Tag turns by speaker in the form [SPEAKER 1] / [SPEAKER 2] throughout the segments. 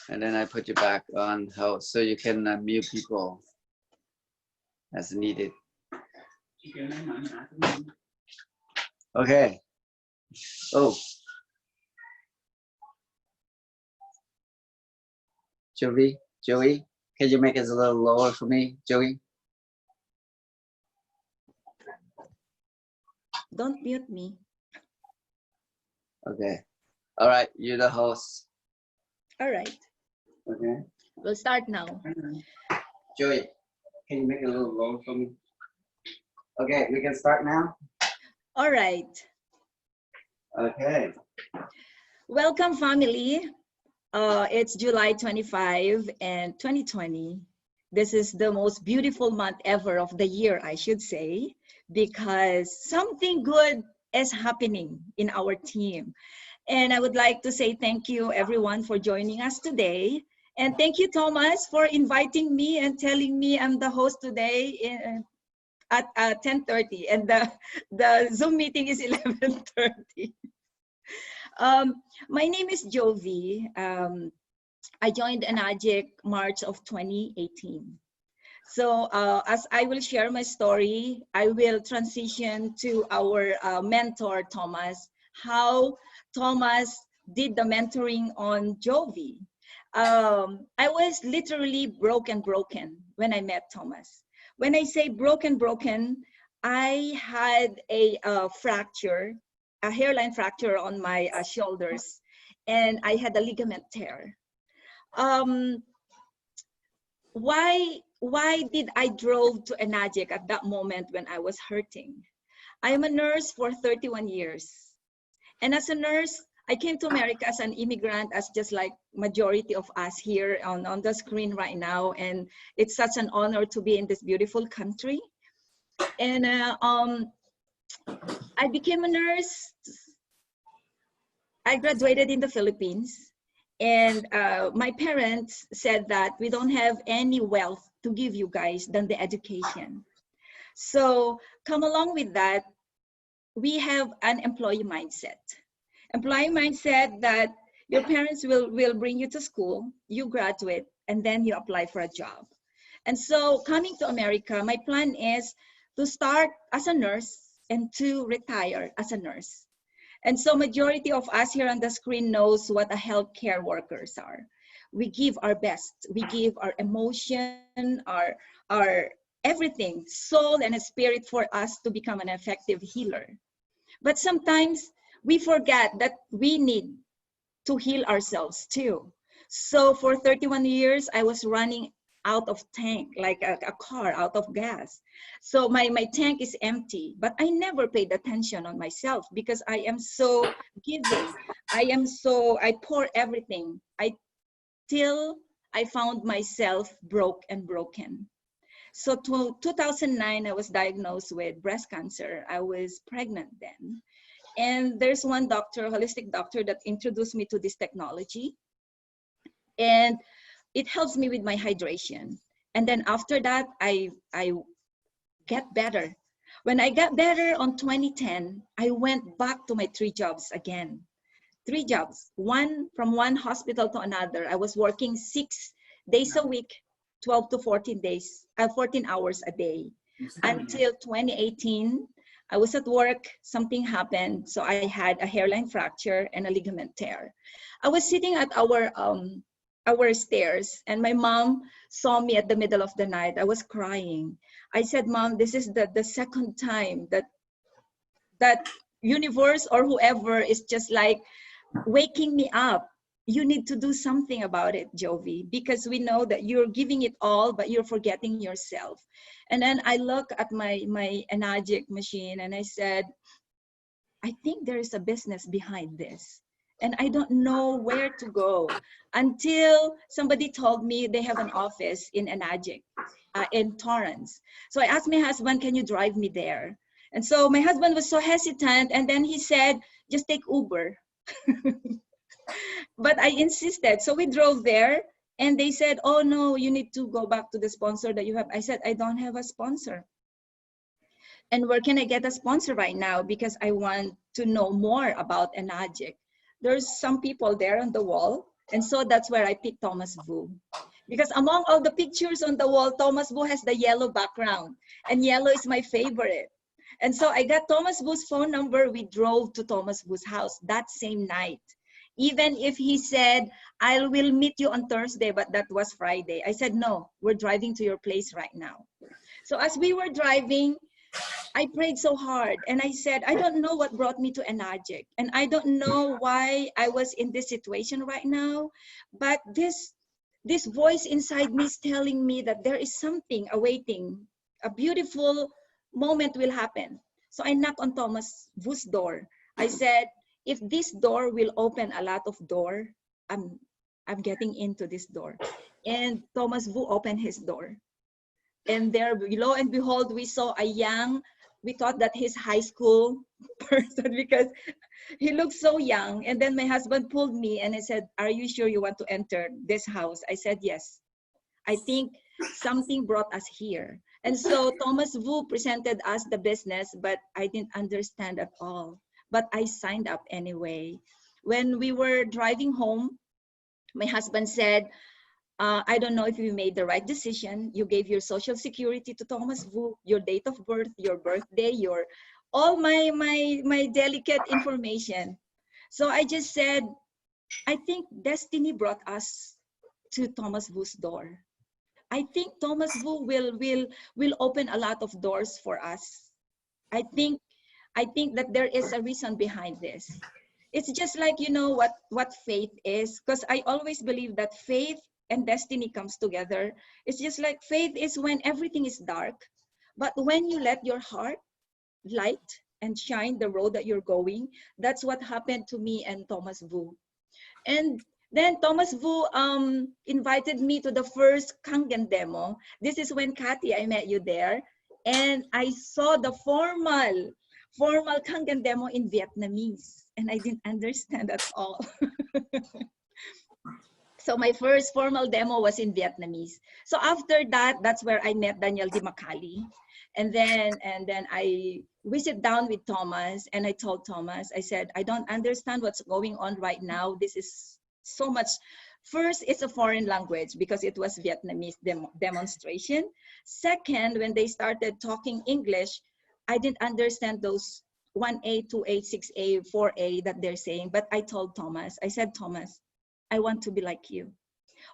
[SPEAKER 1] And then I put you back on hold so you can mute people as needed. Okay. Oh. Joey, can you make it a little lower for me, Joey?
[SPEAKER 2] Don't mute me.
[SPEAKER 1] Okay. All right, you're the host.
[SPEAKER 2] All right.
[SPEAKER 1] Okay.
[SPEAKER 2] We'll start now.
[SPEAKER 1] Joey, can you make it a little lower for me? Okay, we can start now.
[SPEAKER 2] All right.
[SPEAKER 1] Okay.
[SPEAKER 2] Welcome, family. It's July 25 and 2020. This is the most beautiful month ever of the year, I should say, because something good is happening in our team. And I would like to say thank you, everyone, for joining us today. And thank you, Thomas, for inviting me and telling me I'm the host today at 10:30, and the Zoom meeting is 11:30. My name is Jovi. I joined Enagic March of 2018. So as I will share my story, I will transition to our mentor, Thomas, how Thomas did the mentoring on Jovi. I was literally broken when I met Thomas. When I say broken, I had a fracture, a hairline fracture on my shoulders, and I had a ligament tear. Why did I drove to Enagic at that moment when I was hurting? I am a nurse for 31 years. And as a nurse, I came to America as an immigrant, as just like majority of us here on the screen right now. And it's such an honor to be in this beautiful country. And I became a nurse. I graduated in the Philippines. And my parents said that we don't have any wealth to give you guys than the education. So come along with that, we have an employee mindset. Employee mindset that your parents will bring you to school, you graduate, and then you apply for a job. And so coming to America, my plan is to start as a nurse and to retire as a nurse. And so majority of us here on the screen knows what a healthcare workers are. We give our best. We give our emotion, our everything, soul and spirit for us to become an effective healer. But sometimes we forget that we need to heal ourselves too. So for 31 years, I was running out of tank, like a car out of gas. So my tank is empty, but I never paid attention on myself because I am so giving. I pour everything. Till I found myself broken. So to 2009, I was diagnosed with breast cancer. I was pregnant then. And there's one doctor, holistic doctor, that introduced me to this technology. And it helps me with my hydration. And then after that, I get better. When I got better on 2010, I went back to my 3 jobs again. 3 jobs, from one hospital to another. I was working 6 days a week, 12 to 14 hours a day. Until 2018, I was at work, something happened. So I had a hairline fracture and a ligament tear. I was sitting at our stairs, and my mom saw me at the middle of the night. I was crying. I said, Mom, this is the second time that universe or whoever is just like waking me up. You need to do something about it, Jovi, because we know that you're giving it all, but you're forgetting yourself. And then I look at my Enagic machine and I said, I think there is a business behind this. And I don't know where to go until somebody told me they have an office in Enagic, in Torrance. So I asked my husband, can you drive me there? And so my husband was so hesitant. And then he said, just take Uber. But I insisted. So we drove there and they said, oh no, you need to go back to the sponsor that you have. I said, I don't have a sponsor. And where can I get a sponsor right now? Because I want to know more about Enagic. There's some people there on the wall And so that's where I picked Thomas Vu. Because among all the pictures on the wall, Thomas Vu has the yellow background, and yellow is my favorite. And so I got Thomas Vu's phone number. We drove to Thomas Vu's house that same night. Even if he said, I will meet you on Thursday, but that was Friday. I said, no, we're driving to your place right now. So as we were driving, I prayed so hard, and I said, I don't know what brought me to Enagic, and I don't know why I was in this situation right now, but this voice inside me is telling me that there is something awaiting. A beautiful moment will happen. So I knocked on Thomas Vu's door. I said, if this door will open a lot of door, I'm getting into this door. And Thomas Vu opened his door. And there, lo and behold, we saw a young, we thought that he's high school person because he looked so young. And then my husband pulled me and he said, are you sure you want to enter this house? I said, yes. I think something brought us here. And so Thomas Vu presented us the business, but I didn't understand at all. But I signed up anyway. When we were driving home, my husband said, I don't know if you made the right decision. You gave your social security to Thomas Vu, your date of birth, your birthday, your all my delicate information. So I just said, I think destiny brought us to Thomas Vu's door. I think Thomas Vu will open a lot of doors for us. I think that there is a reason behind this. It's just like, you know what faith is, because I always believe that faith and destiny comes together. It's just like faith is when everything is dark, but when you let your heart light and shine the road that you're going, that's what happened to me and Thomas Vu. And then Thomas Vu invited me to the first Kangen demo. This is when, Kathy, I met you there, and I saw the formal Kangen demo in Vietnamese, and I didn't understand at all. So my first formal demo was in Vietnamese. So after that, that's where I met Daniel Di Macali. And then we sit down with Thomas, and I told Thomas, I said, I don't understand what's going on right now. This is so much. First, it's a foreign language because it was Vietnamese demonstration. Second, when they started talking English, I didn't understand those 1A, 2A, 6A, 4A that they're saying. But I told Thomas, I said, Thomas, I want to be like you.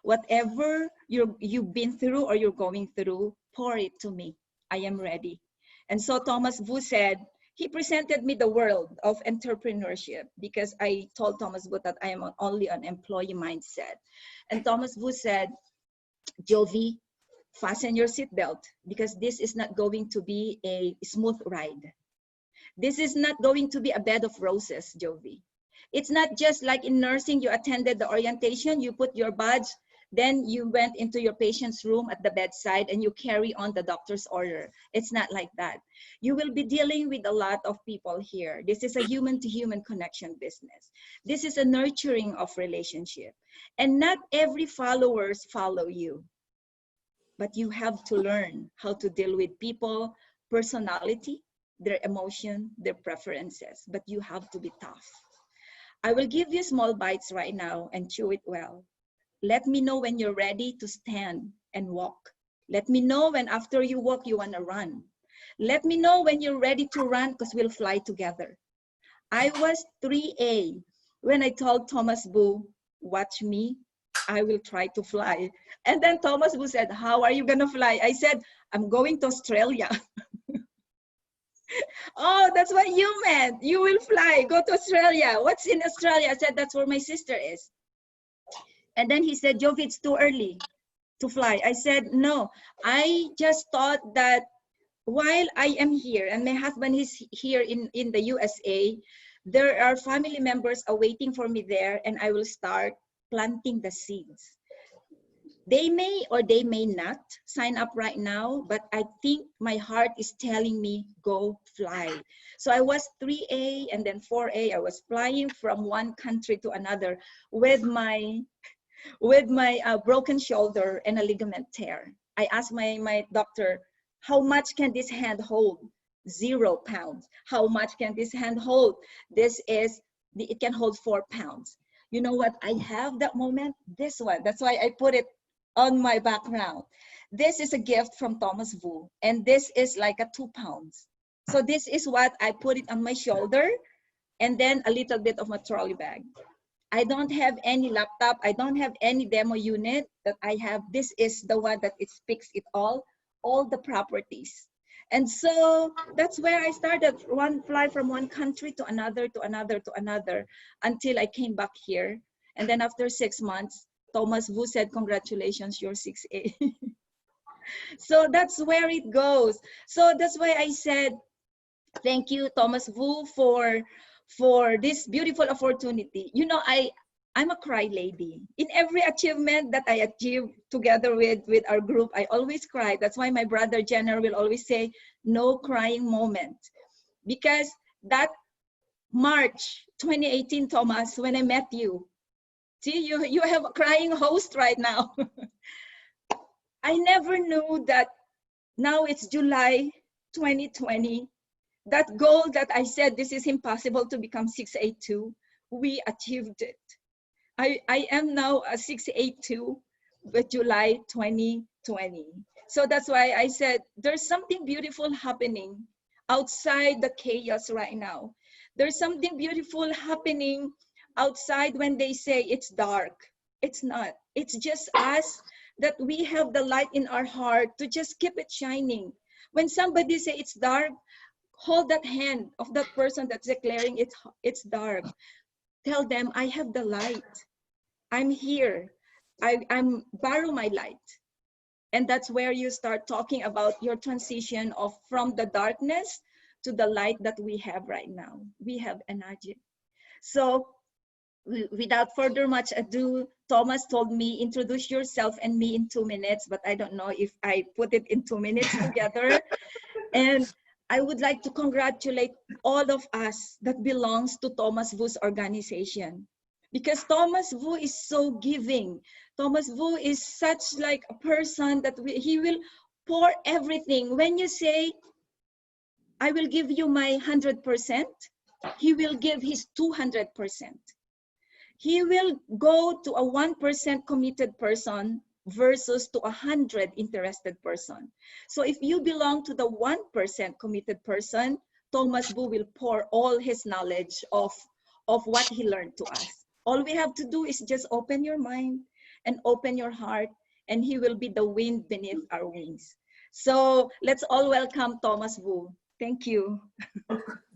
[SPEAKER 2] Whatever you've been through or you're going through, pour it to me. I am ready. And so Thomas Vu said, he presented me the world of entrepreneurship because I told Thomas Vu that I am only an employee mindset. And Thomas Vu said, Jovi, fasten your seatbelt because this is not going to be a smooth ride. This is not going to be a bed of roses, Jovi. It's not just like in nursing, you attended the orientation, you put your badge, then you went into your patient's room at the bedside and you carry on the doctor's order. It's not like that. You will be dealing with a lot of people here. This is a human-to-human connection business. This is a nurturing of relationship. And not every followers follow you, but you have to learn how to deal with people, personality, their emotion, their preferences, but you have to be tough. I will give you small bites right now and chew it well. Let me know when you're ready to stand and walk. Let me know when after you walk, you want to run. Let me know when you're ready to run because we'll fly together. I was 3A when I told Thomas Vu, watch me, I will try to fly. And then Thomas Vu said, how are you going to fly? I said, I'm going to Australia. Oh, that's what you meant. You will fly, go to Australia. What's in Australia? I said, that's where my sister is. And then he said, Jovi, it's too early to fly. I said, no, I just thought that while I am here and my husband is here in the USA, there are family members awaiting for me there and I will start planting the seeds. They may or they may not sign up right now, but I think my heart is telling me, go fly. So I was 3A and then 4A. I was flying from one country to another with my broken shoulder and a ligament tear. I asked my doctor, how much can this hand hold? 0 pounds. How much can this hand hold? It can hold 4 pounds. You know what? I have that moment. This one. That's why I put it on my background. This is a gift from Thomas Vu, and this is like a 2 pounds. So this is what I put it on my shoulder, and then a little bit of my trolley bag. I don't have any laptop. I don't have any demo unit that I have. This is the one that it speaks it all the properties. And so that's where I started, one fly from one country to another, to another, to another, until I came back here. And then after 6 months, Thomas Vu said, congratulations, you're 6A. So that's where it goes. So that's why I said, thank you, Thomas Vu, for this beautiful opportunity. You know, I'm a cry lady. In every achievement that I achieve together with our group, I always cry. That's why my brother Jenner will always say, no crying moment. Because that March 2018, Thomas, when I met you, see, you have a crying host right now. I never knew that now it's July 2020. That goal that I said, this is impossible to become 682, we achieved it. I am now a 682 with July 2020. So that's why I said, there's something beautiful happening outside the chaos right now. There's something beautiful happening outside when they say it's dark. It's not. It's just us that we have the light in our heart to just keep it shining. When somebody say it's dark, hold that hand of that person that's declaring it's dark. Tell them, I have the light. I'm here. I'm borrow my light. And that's where you start talking about your transition of from the darkness to the light that we have right now. We have energy. So without further much ado, Thomas told me, introduce yourself and me in 2 minutes, but I don't know if I put it in 2 minutes together. And I would like to congratulate all of us that belongs to Thomas Vu's organization. Because Thomas Vu is so giving. Thomas Vu is such like a person that he will pour everything. When you say, I will give you my 100%, he will give his 200%. He will go to a 1% committed person versus to 100 interested person. So if you belong to the 1% committed person, Thomas Vu will pour all his knowledge of what he learned to us. All we have to do is just open your mind and open your heart, and he will be the wind beneath our wings. So let's all welcome Thomas Vu. Thank you.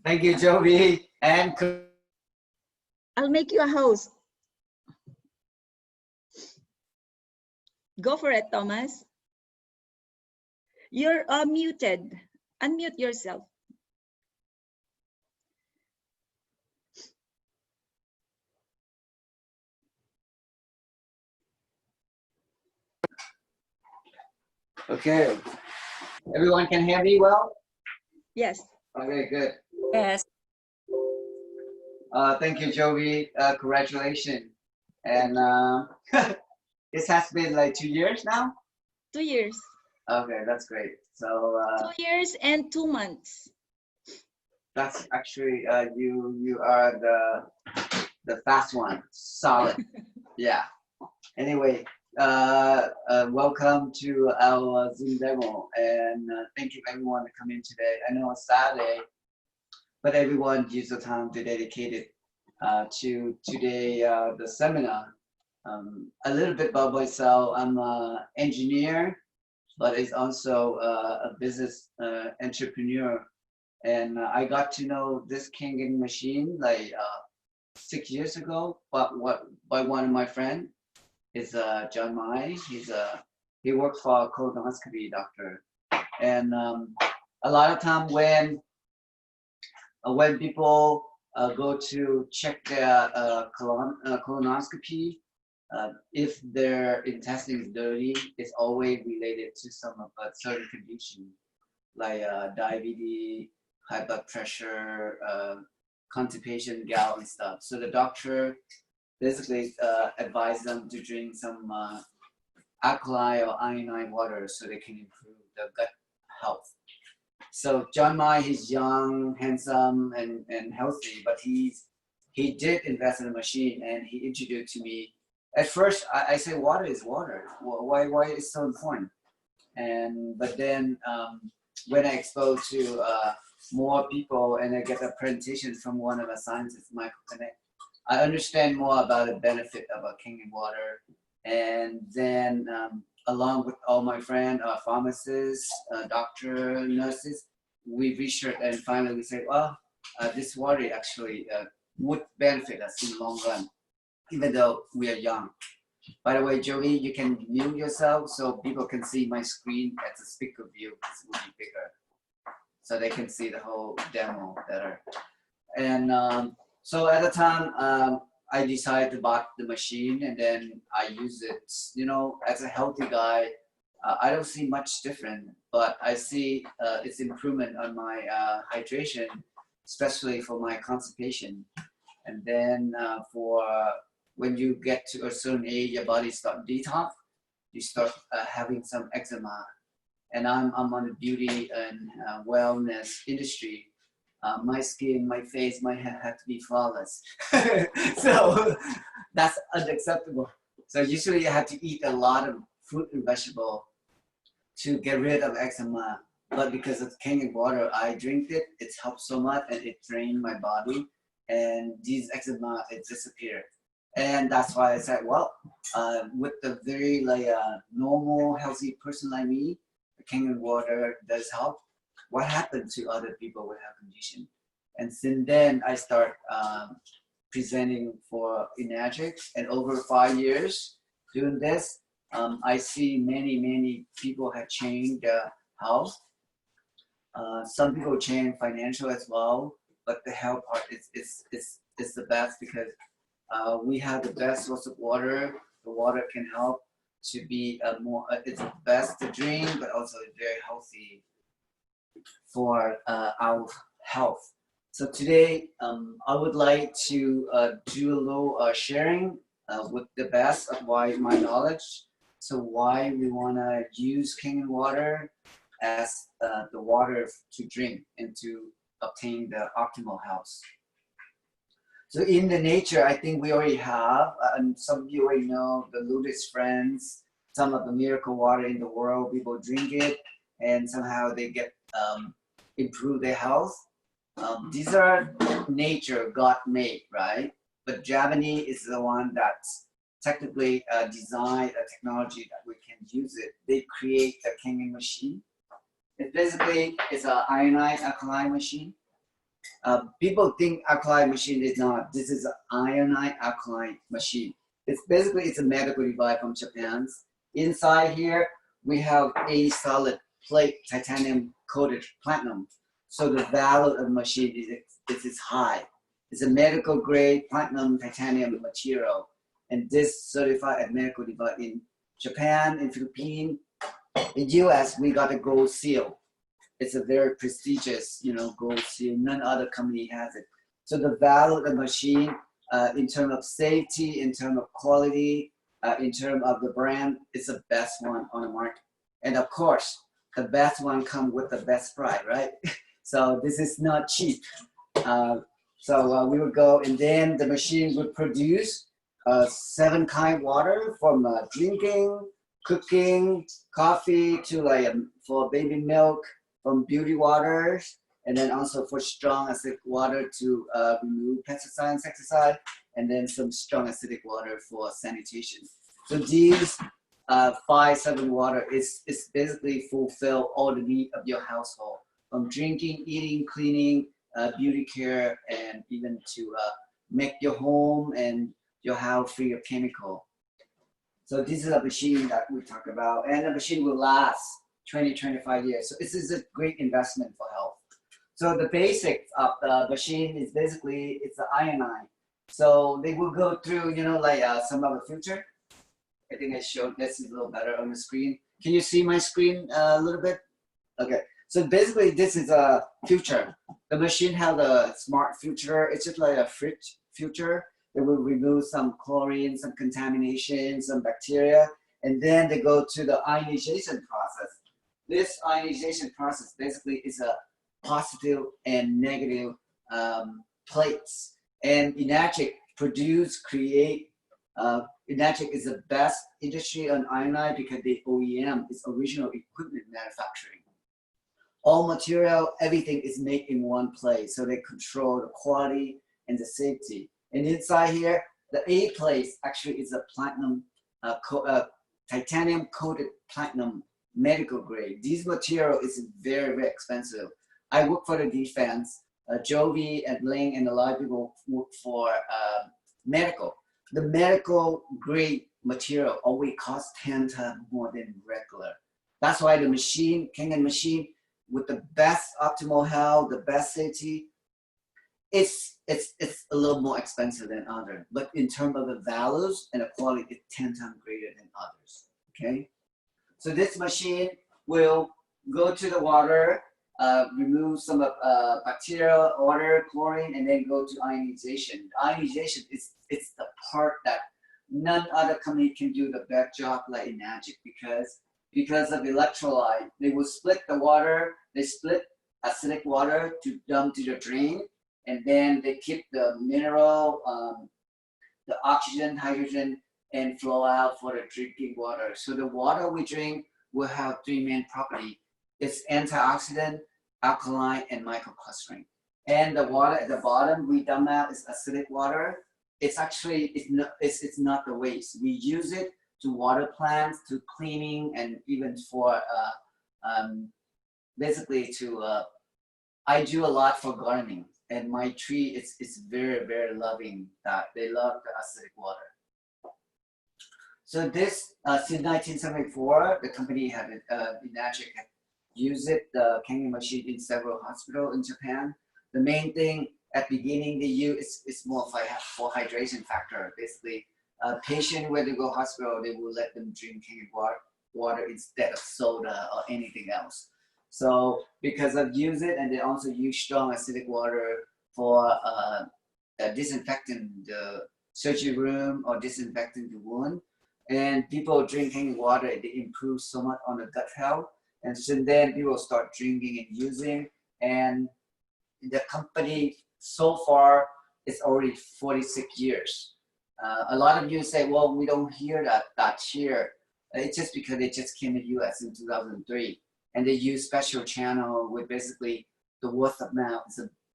[SPEAKER 1] Thank you, Jovi. And
[SPEAKER 2] I'll make you a host. Go for it, Thomas. You're muted. Unmute yourself.
[SPEAKER 1] okay. Everyone can hear me well?
[SPEAKER 2] Yes.
[SPEAKER 1] Okay, good.
[SPEAKER 3] Yes.
[SPEAKER 1] Thank you, Jovi. Congratulations. And this has been like 2 years now?
[SPEAKER 2] 2 years.
[SPEAKER 1] Okay, that's great. So
[SPEAKER 2] 2 years and 2 months.
[SPEAKER 1] that's actually you are the fast one. Solid. Yeah. Anyway, welcome to our Zoom demo, and thank you everyone to come in today. I know it's Saturday, but everyone gives the time to dedicate it to today the seminar. A little bit about myself. I'm an engineer, but it's also a business entrepreneur. And I got to know this Kangen machine like 6 years ago, by one of my friends. Is John Mai. He worked for a colonoscopy doctor, and a lot of time when people go to check their colonoscopy, if their intestine is dirty, it's always related to some of a certain condition like diabetes, high blood pressure, constipation, gout, and stuff. So the doctor basically advise them to drink some alkaline or iodine water so they can improve the gut health. So John Mai, he's young, handsome, and healthy, but he's he did invest in a machine, and he introduced to me. At first, I said, water is water. Why is so important? But then when I exposed to more people and I get a presentation from one of the scientists, Michael Connect, I understand more about the benefit of a Kangen water. And then along with all my friends, pharmacists, doctor, nurses, we researched and finally we said, well, this water actually would benefit us in the long run, even though we are young. By the way, Joey, you can mute yourself so people can see my screen as a speaker view. This will be bigger, so they can see the whole demo better. And so at the time, I decided to buy the machine, and then I use it. You know, as a healthy guy, I don't see much different, but I see its improvement on my hydration, especially for my constipation. And then for when you get to a certain age, your body starts detox, you start having some eczema. And I'm on the beauty and wellness industry. My skin, my face, my hair have to be flawless. So that's unacceptable. So usually I have to eat a lot of fruit and vegetable to get rid of eczema. But because of Kangen water, I drink it. It helps so much, and it drained my body. And these eczema, it disappeared. And that's why I said, well, with the very normal, healthy person like me, the Kangen water does help. What happened to other people with health condition? And since then, I start presenting for Energics, and over 5 years doing this, I see many people have changed their health. Some people change financial as well, but the health part is the best because we have the best source of water. The water can help to be it's the best to drink, but also very healthy for our health. So today, I would like to do a little sharing with the best of my knowledge. So why we want to use Kangen water as the water to drink and to obtain the optimal health. So in the nature, I think we already have, and some of you already know the Lotus Friends, some of the miracle water in the world, people drink it and somehow they get improve their health. These are nature, God made, right? But Japanese is the one that's technically designed a technology that we can use it. They create the Kangen machine. It basically is an ionized alkaline machine. People think alkaline machine is not. This is an ionized alkaline machine. It's a medical device from Japan. Inside here, we have a solid plate, titanium coated platinum. So the value of the machine is high. It's a medical grade platinum titanium material. And this certified as medical device in Japan, in Philippines, in US, we got a gold seal. It's a very prestigious, gold seal. None other company has it. So the value of the machine, in terms of safety, in terms of quality, in terms of the brand, is the best one on the market. And of course, the best one comes with the best price, right? So this is not cheap. So we would go, and then the machine would produce 7 kind of water from drinking, cooking, coffee to for baby milk, from beauty waters, and then also for strong acidic water to remove pesticide and insecticide, and then some strong acidic water for sanitation. So these 5-7 water is basically fulfill all the needs of your household, from drinking, eating, cleaning, beauty care, and even to make your home and your house free of chemical. So this is a machine that we talk about, and the machine will last 20-25 years. So this is a great investment for health. So the basics of the machine is basically it's an ionized. So they will go through, some of the filter. I think I showed this is a little better on the screen. Can you see my screen a little bit? Okay. So basically, this is a filter. The machine has a smart filter. It's just like a fridge filter. It will remove some chlorine, some contamination, some bacteria, and then they go to the ionization process. This ionization process basically is a positive and negative plates, And Enagic create, Enagic is the best industry on iodine because the OEM is original equipment manufacturing. All material, everything is made in one place, so they control the quality and the safety. And inside here, the A place actually is a platinum, titanium coated platinum medical grade. This material is very, very expensive. I work for the defense. Jovi and Ling and a lot of people work for medical. The medical grade material always costs 10 times more than regular. That's why the machine, Kangen machine, with the best optimal health, the best safety, it's a little more expensive than others. But in terms of the values and the quality, it's 10 times greater than others. Okay, so this machine will go to the water, remove some bacteria, water, chlorine, and then go to ionization. Ionization is the part that none other company can do the best job like Enagic because of electrolyte. They will split the water, they split acidic water to dump to the drain, and then they keep the mineral, the oxygen, hydrogen, and flow out for the drinking water. So the water we drink will have three main properties. It's antioxidant, alkaline, and microclustering. And the water at the bottom we dump out is acidic water. It's actually, it's not the waste. We use it to water plants, to cleaning, and even for basically to, I do a lot for gardening, and my tree is very, very loving that. They love the acidic water. So this, since 1974, the company had Enagic had used it, the Kangen machine in several hospitals in Japan. The main thing at the beginning they use is more for hydration factor. Basically, patient when they go hospital, they will let them drink Kangen water instead of soda or anything else. So because of use it, and they also use strong acidic water for disinfecting the surgery room or disinfecting the wound. And people drinking water, they improve so much on the gut health. And so then people start drinking and using. And the company so far is already 46 years. A lot of you say, well, we don't hear that here. It's just because they just came to the US in 2003. And they use special channel with basically the word of mouth.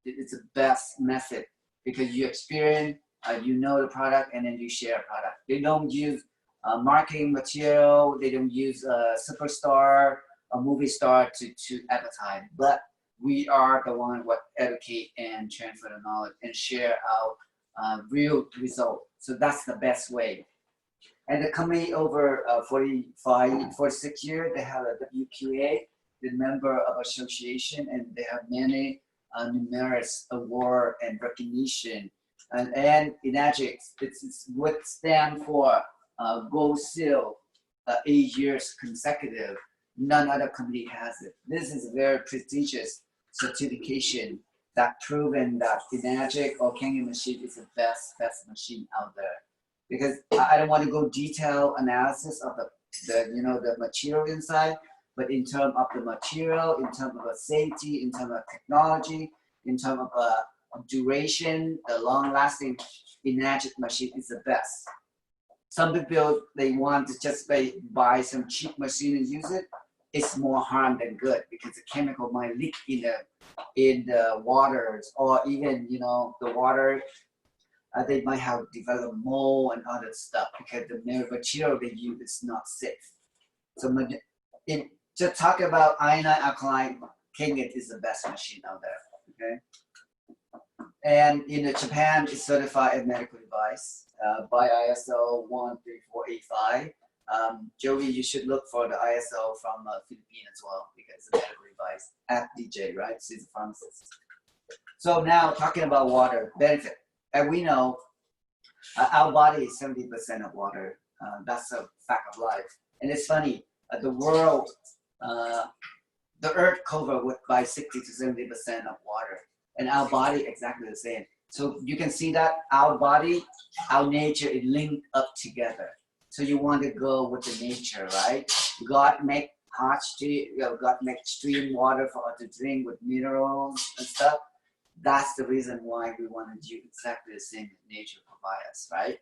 [SPEAKER 1] It's the best method because you experience, you know the product, and then you share a product. They don't use marketing material. They don't use a superstar, a movie star to advertise. But we are the one who educate and transfer the knowledge and share our real result. So that's the best way. And the company over 46 years, they have a WQA, the member of association, and they have many numerous award and recognition. And Enagic, it's what stand for Gold Seal 8 years consecutive. None other company has it. This is a very prestigious certification that proven that Enagic or Kangen machine is the best machine out there. Because I don't want to go detailed analysis of the material inside, but in terms of the material, in terms of safety, in terms of technology, in terms of duration, the long-lasting Enagic machine is the best. Some people, they want to just buy some cheap machine and use it. It's more harm than good because the chemical might leak in the waters, or even the water. They might have developed mold and other stuff because the material they use is not safe. So just talk about iodine alkaline, Kangen is the best machine out there. Okay, and in Japan, it's certified as medical device by ISO 13485. Joey, you should look for the ISO from Philippines as well because it's a medical device at DJ, right? She's a pharmacist. So now talking about water benefit. And we know our body is 70% of water. That's a fact of life. And it's funny, the world, the earth covered by 60 to 70% of water. And our body exactly the same. So you can see that our body, our nature is linked up together. So you want to go with the nature, right? God make hot stream, God make stream water for us to drink with minerals and stuff. That's the reason why we want to do exactly the same nature provide us, right?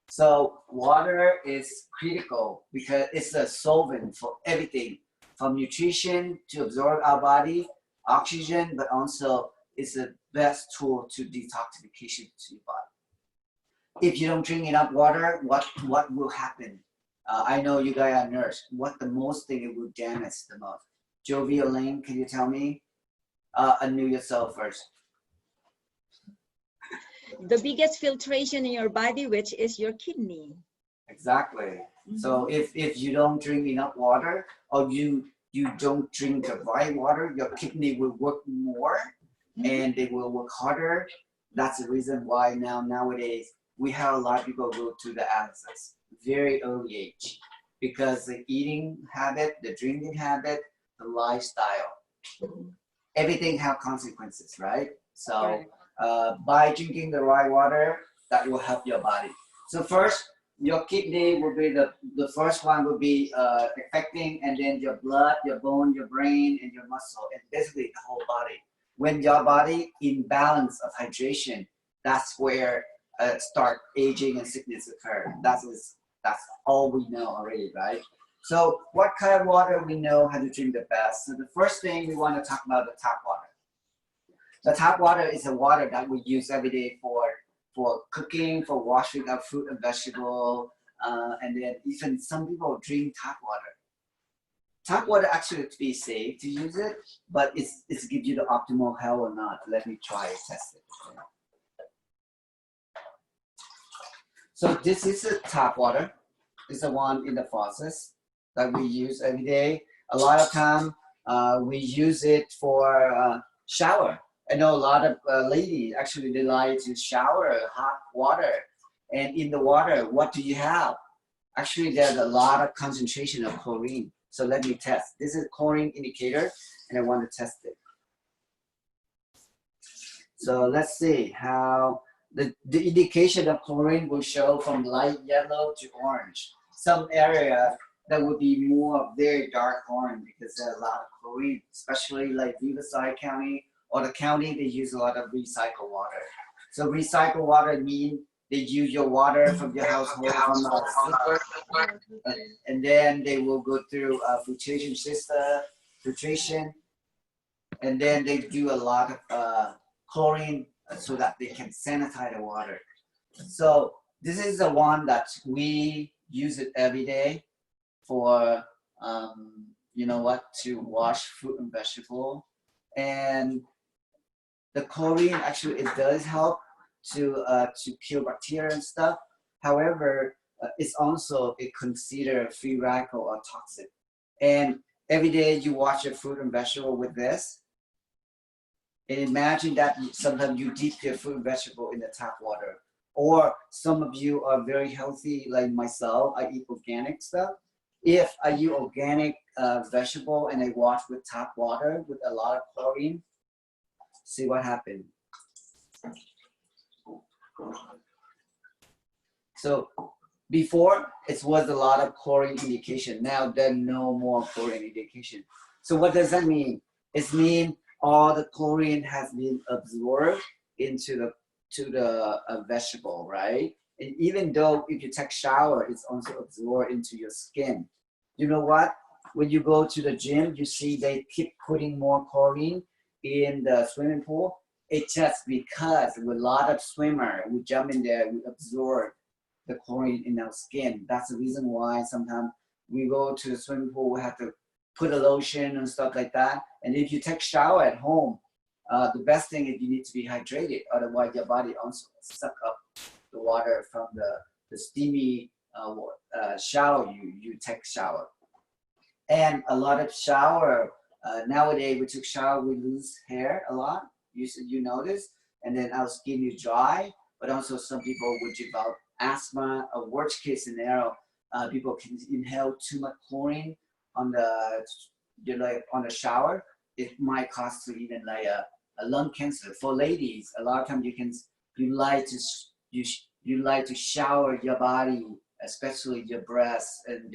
[SPEAKER 1] So water is critical because it's a solvent for everything, from nutrition to absorb our body, oxygen, but also it's the best tool to detoxification to your body. If you don't drink enough water, what will happen? I know you guys are nurse. What the most thing it will damage the most? Jovi or Lane, can you tell me? Unmute yourself first.
[SPEAKER 2] The biggest filtration in your body, which is your kidney.
[SPEAKER 1] Exactly. So if you don't drink enough water, or you don't drink the right water, your kidney will work more and they will work harder. That's the reason why nowadays we have a lot of people go to the dialysis very early age, because the eating habit, the drinking habit, the lifestyle, everything have consequences, right? So by drinking the right water, that will help your body. So first, your kidney will be the first one will be affecting, and then your blood, your bone, your brain, and your muscle, and basically the whole body. When your body in balance of hydration, that's where start aging and sickness occur. That's all we know already, right? So what kind of water we know how to drink the best? So the first thing we want to talk about the tap water. The tap water is a water that we use every day for cooking, for washing our fruit and vegetable, and then even some people drink tap water. Tap water actually to be safe to use it, but it's give you the optimal health or not. Let me try it, test it. So this is a tap water. It's the one in the faucet that we use every day. A lot of time we use it for shower. I know a lot of ladies actually they like to shower hot water, and in the water, what do you have? Actually, there's a lot of concentration of chlorine. So let me test. This is Chlorine Indicator, and I want to test it. So let's see how the indication of chlorine will show from light yellow to orange. Some area that would be more very dark orange because there's a lot of chlorine, especially like Riverside County or the county, they use a lot of recycled water. So recycled water means they use your water from your household from the sewer, and then they will go through a filtration system, and then they do a lot of chlorine so that they can sanitize the water. So this is the one that we use it every day for you know what, to wash fruit and vegetable. And the chlorine actually it does help to kill bacteria and stuff. However, it's also considered free radical or toxic. And every day you wash your fruit and vegetable with this. And imagine that sometimes you dip your fruit and vegetable in the tap water. Or some of you are very healthy, like myself, I eat organic stuff. If I eat organic vegetable and I wash with tap water with a lot of chlorine, see what happened. So before it was a lot of chlorine indication. Now there's no more chlorine indication. So what does that mean? It means all the chlorine has been absorbed into the vegetable, right? And even though if you take shower, it's also absorbed into your skin. You know what? When you go to the gym, you see they keep putting more chlorine in the swimming pool. It's just because with a lot of swimmer, we jump in there, we absorb the chlorine in our skin. That's the reason why sometimes we go to the swimming pool, we have to put a lotion and stuff like that. And if you take shower at home, the best thing is you need to be hydrated. Otherwise, your body also suck up the water from the steamy shower you take shower. And a lot of shower, nowadays we took shower, we lose hair a lot. You notice, and then our skin is dry, but also some people would develop asthma. A worst case scenario, people can inhale too much chlorine on the shower. It might cause to even like a lung cancer. For ladies, a lot of times you like to shower your body, especially your breasts and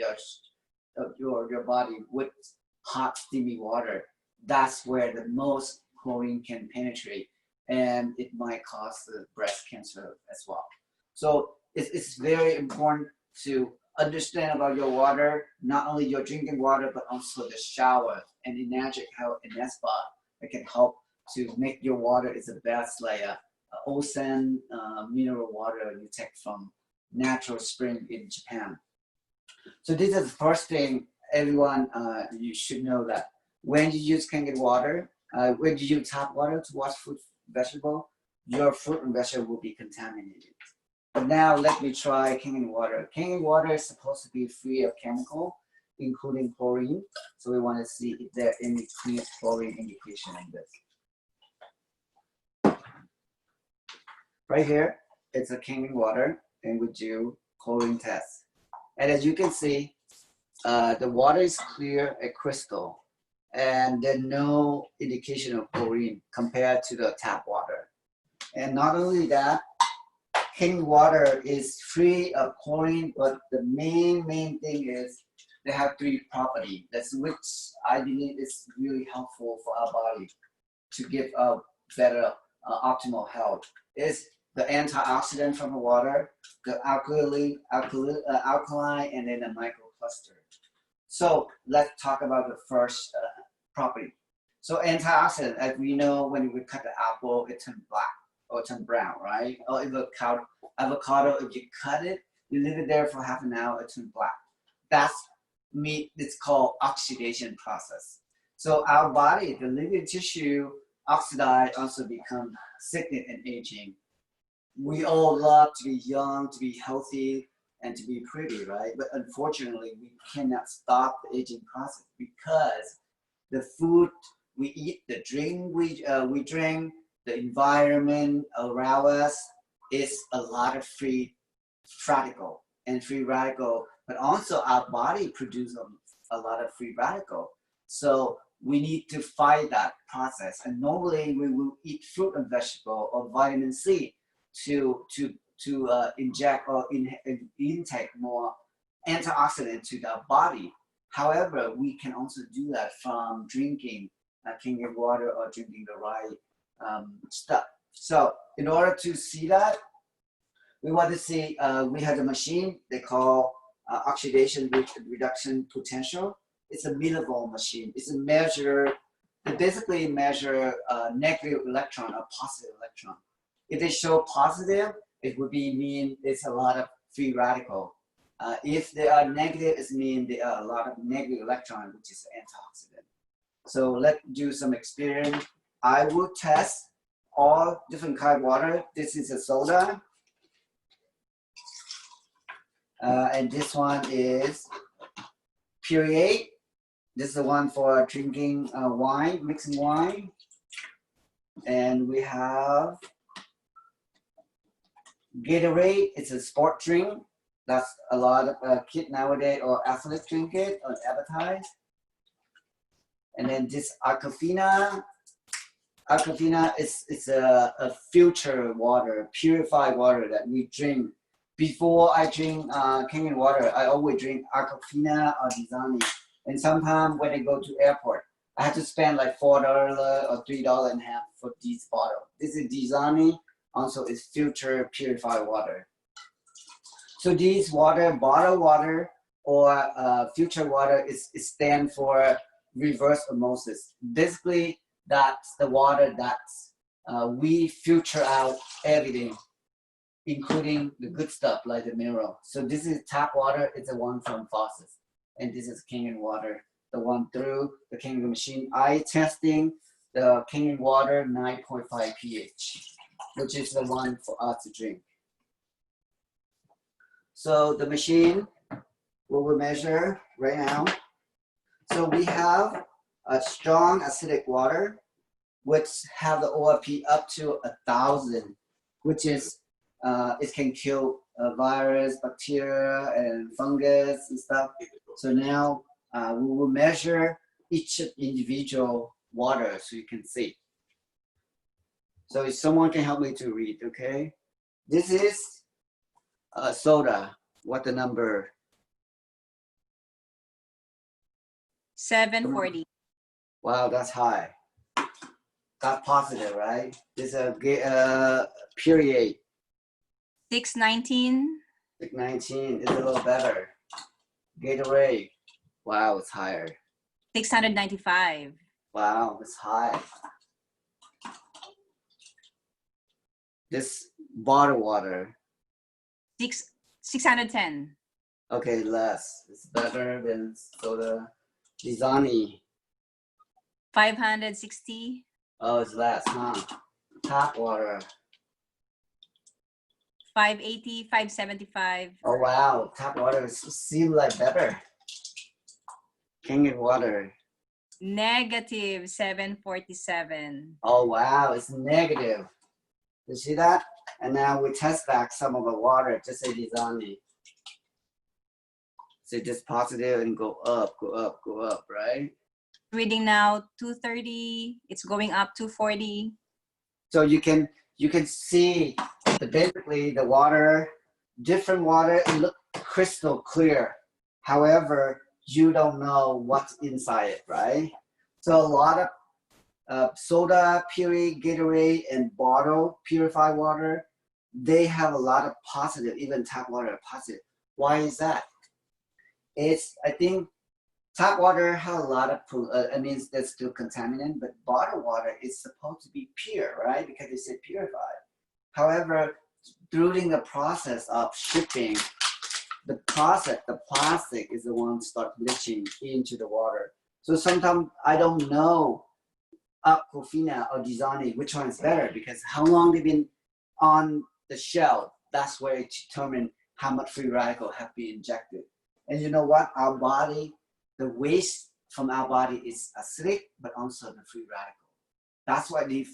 [SPEAKER 1] your body with hot steamy water. That's where the most chlorine can penetrate. and it might cause breast cancer as well. So it's very important to understand about your water, not only your drinking water, but also the shower. And imagine how in that spa it can help to make your water is the best, like a onsen mineral water you take from natural spring in Japan. So this is the first thing everyone you should know, that when you use Kangen water, when you use tap water to wash fruit, vegetable, your fruit and vegetable will be contaminated. But now let me try Kangen water. Kangen water is supposed to be free of chemical, including chlorine. So we want to see if there any clear chlorine indication in this. Right here, it's a Kangen water, and we do chlorine test. And as you can see, the water is clear and crystal, and there's no indication of chlorine compared to the tap water. And not only that, Kangen water is free of chlorine, but the main thing is they have 3 properties. That's which I believe is really helpful for our body to give a better optimal health. Is the antioxidant from the water, the alkaline, and then the microcluster. So let's talk about the first property. So antioxidant, as we know, when we cut the apple, it turns black or turn brown, right? Or avocado, if you cut it, you leave it there for half an hour, it turns black. That's it's called oxidation process. So our body, the living tissue, oxidize, also become sickness and aging. We all love to be young, to be healthy, and to be pretty, right? But unfortunately, we cannot stop the aging process because the food we eat, the drink we drink, the environment around us is a lot of free radical, but also our body produces a lot of free radical. So we need to fight that process. And normally we will eat fruit and vegetable or vitamin C to inject or intake more antioxidant to the body. However, we can also do that from drinking Kangen water or drinking the right stuff. So in order to see that, we want to see, we have a machine they call oxidation reduction potential. It's a millivolt machine. It's a measure, it basically measure negative electron or positive electron. If they show positive, it would mean it's a lot of free radical. If they are negative, it means there are a lot of negative electron, which is antioxidant. So let's do some experiment. I will test all different kind of water. This is a soda. And this one is Puree. This is the one for drinking wine, mixing wine. And we have Gatorade. It's a sport drink. That's a lot of kids nowadays or athletes drink it or advertise. And then this Aquafina. Aquafina is a filtered water, purified water that we drink. Before I drink Kangen water, I always drink Aquafina or Disani. And sometimes when I go to airport, I have to spend like $4 or $3.50 for this bottle. This is Disani, also is filtered purified water. So these water, bottled water or filtered water is stand for reverse osmosis. Basically, that's the water that we filter out everything, including the good stuff like the mineral. So this is tap water. It's the one from faucets. And this is Kangen water, the one through the Kangen machine. I testing the Kangen water 9.5 pH, which is the one for us to drink. So the machine, what we measure right now. So we have a strong acidic water, which have the ORP up to 1,000, which is it can kill virus, bacteria, and fungus and stuff. So now we will measure each individual water so you can see. So if someone can help me to read, okay? This is soda. What the number?
[SPEAKER 3] 740.
[SPEAKER 1] Wow, that's high. got positive, right? This is a period.
[SPEAKER 3] 619.
[SPEAKER 1] 619 is a little better. Gatorade, wow, it's higher.
[SPEAKER 3] 695.
[SPEAKER 1] Wow, it's high. This bottled water.
[SPEAKER 3] 610.
[SPEAKER 1] Okay, less. It's better than soda. Disani.
[SPEAKER 3] 560.
[SPEAKER 1] Oh, it's less, huh? Tap water.
[SPEAKER 3] 580, 575.
[SPEAKER 1] Oh wow, tap water seems like better. Kangen water.
[SPEAKER 3] Negative 747.
[SPEAKER 1] Oh wow, it's negative. You see that? And now we test back some of the water. Just say Disani. So just positive and go up, go up, go up, right?
[SPEAKER 3] Reading now 230. It's going up 240.
[SPEAKER 1] So you can see that basically the water, different water, it look crystal clear. However, you don't know what's inside it, right? So a lot of soda, puree, Gatorade, and bottle purified water, they have a lot of positive, even tap water positive. Why is that? I think tap water has a lot of, I mean, that's still contaminant, but bottled water is supposed to be pure, right? Because it's purified. However, during the process of shipping, the plastic is the one start leaching into the water. So sometimes I don't know Aquafina or Disani, which one is better, because how long they've been on the shelf, that's where it determines how much free radical have been injected. And you know what? Our body, the waste from our body is acidic, but also the free radical. That's why the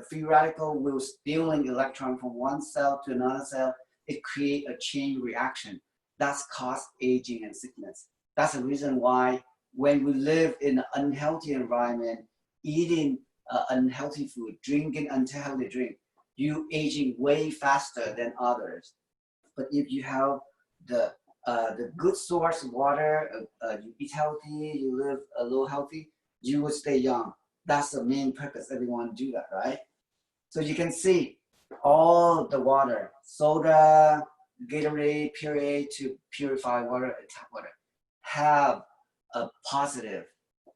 [SPEAKER 1] free radical will steal an electron from one cell to another cell. It creates a chain reaction. That's cause aging and sickness. That's the reason why when we live in an unhealthy environment, eating unhealthy food, drinking unhealthy drink, you aging way faster than others. But if you have the good source of water, you eat healthy, you live a little healthy, you will stay young. That's the main purpose. Everyone do that, right? So you can see all the water, soda, Gatorade, puree to purified water, and tap water, have a positive,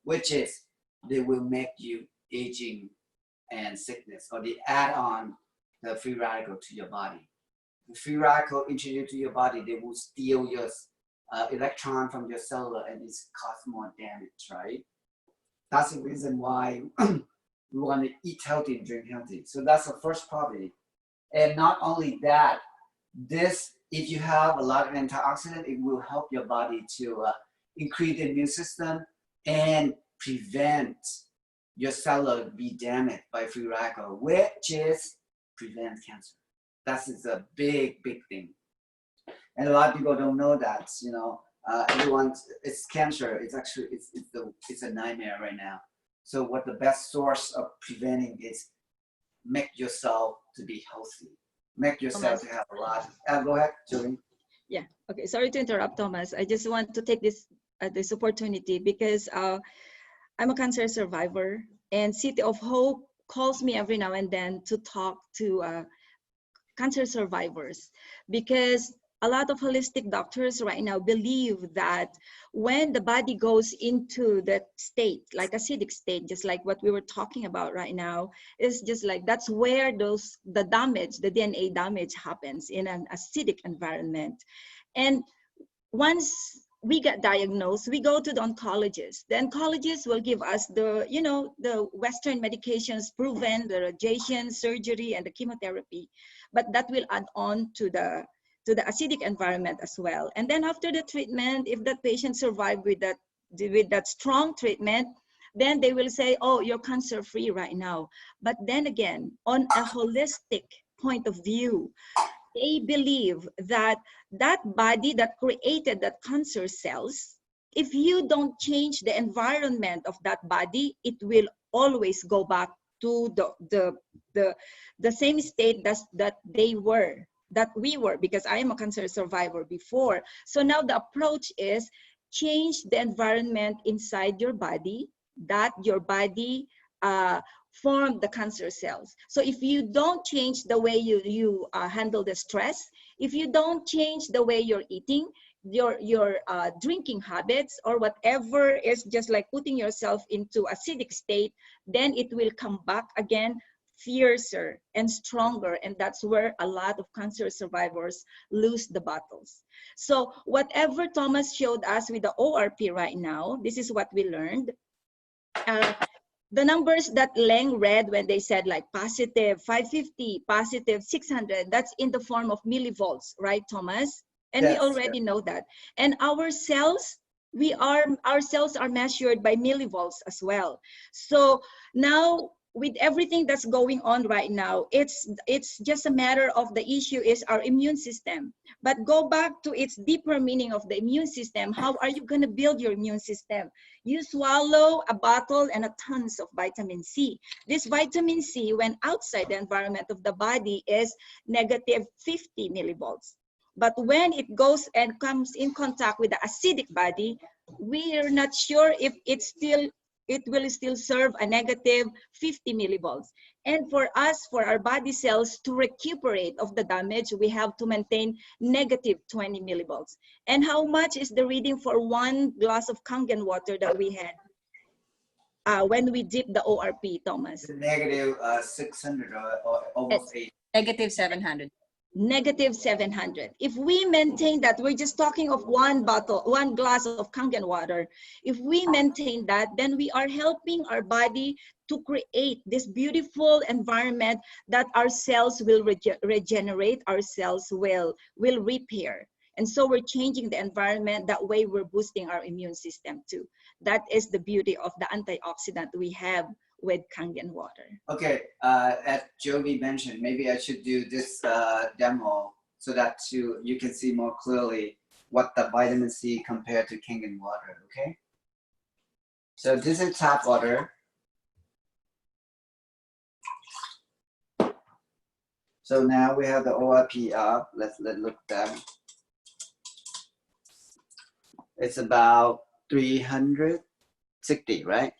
[SPEAKER 1] which is they will make you aging and sickness, or they add on the free radical to your body. The free radical introduced to your body, they will steal your electron from your cellular and it's cause more damage, right? That's the reason why we want to eat healthy and drink healthy. So that's the first property. And not only that, this, if you have a lot of antioxidant, it will help your body to increase the immune system and prevent your cellular be damaged by free radical, which is prevent cancer. That is a big, big thing. And a lot of people don't know that, you know, it's cancer. It's actually, it's a nightmare right now. So what the best source of preventing is make yourself to be healthy. Make yourself to have a lot. Go ahead, Julie.
[SPEAKER 2] Yeah, okay, sorry to interrupt, Thomas. I just want to take this opportunity because I'm a cancer survivor, and City of Hope calls me every now and then to talk to cancer survivors, because a lot of holistic doctors right now believe that when the body goes into that state, like acidic state, just like what we were talking about right now, is just like that's where the damage, the DNA damage happens in an acidic environment. And once we get diagnosed, we go to the oncologist. The oncologist will give us the, you know, the Western medications proven, the radiation, surgery, and the chemotherapy. But that will add on to the acidic environment as well. And then after the treatment, if that patient survived with that strong treatment, then they will say, oh, you're cancer free right now. But then again, on a holistic point of view, they believe that that body that created that cancer cells, if you don't change the environment of that body, it will always go back to the same state that we were, because I am a cancer survivor before. So now the approach is change the environment inside your body, that your body form the cancer cells. So if you don't change the way you handle the stress, if you don't change the way you're eating, your drinking habits, or whatever is just like putting yourself into acidic state, then it will come back again fiercer and stronger, and that's where a lot of cancer survivors lose the battles. So whatever Thomas showed us with the ORP right now, this is what we learned. The numbers that Leng read when they said like positive 550, positive 600, that's in the form of millivolts, right, Thomas? And
[SPEAKER 1] Yes,
[SPEAKER 2] we already know that. And our cells, our cells are measured by millivolts as well. So now with everything that's going on right now, it's just a matter of the issue is our immune system. But go back to its deeper meaning of the immune system. How are you going to build your immune system? You swallow a bottle and a tons of vitamin C. This vitamin C, when outside the environment of the body, is negative 50 millivolts. But when it goes and comes in contact with the acidic body, we are not sure if it will still serve a negative 50 millivolts. And for us, for our body cells to recuperate of the damage, we have to maintain negative 20 millivolts. And how much is the reading for 1 glass of Kangen water that we had when we dip the ORP, Thomas?
[SPEAKER 1] negative 600 or almost 8.
[SPEAKER 3] Negative 700.
[SPEAKER 2] Negative 700. If we maintain that, we're just talking of 1 glass of Kangen water. If we maintain that, then we are helping our body to create this beautiful environment that our cells will regenerate, our cells will repair. And so we're changing the environment. That way we're boosting our immune system too. That is the beauty of the antioxidant we have with Kangen water.
[SPEAKER 1] Okay, as Jovi mentioned, maybe I should do this demo so that you can see more clearly what the vitamin C compared to Kangen water, okay? So this is tap water. So now we have the ORP up. Let's look at that. It's about 360, right?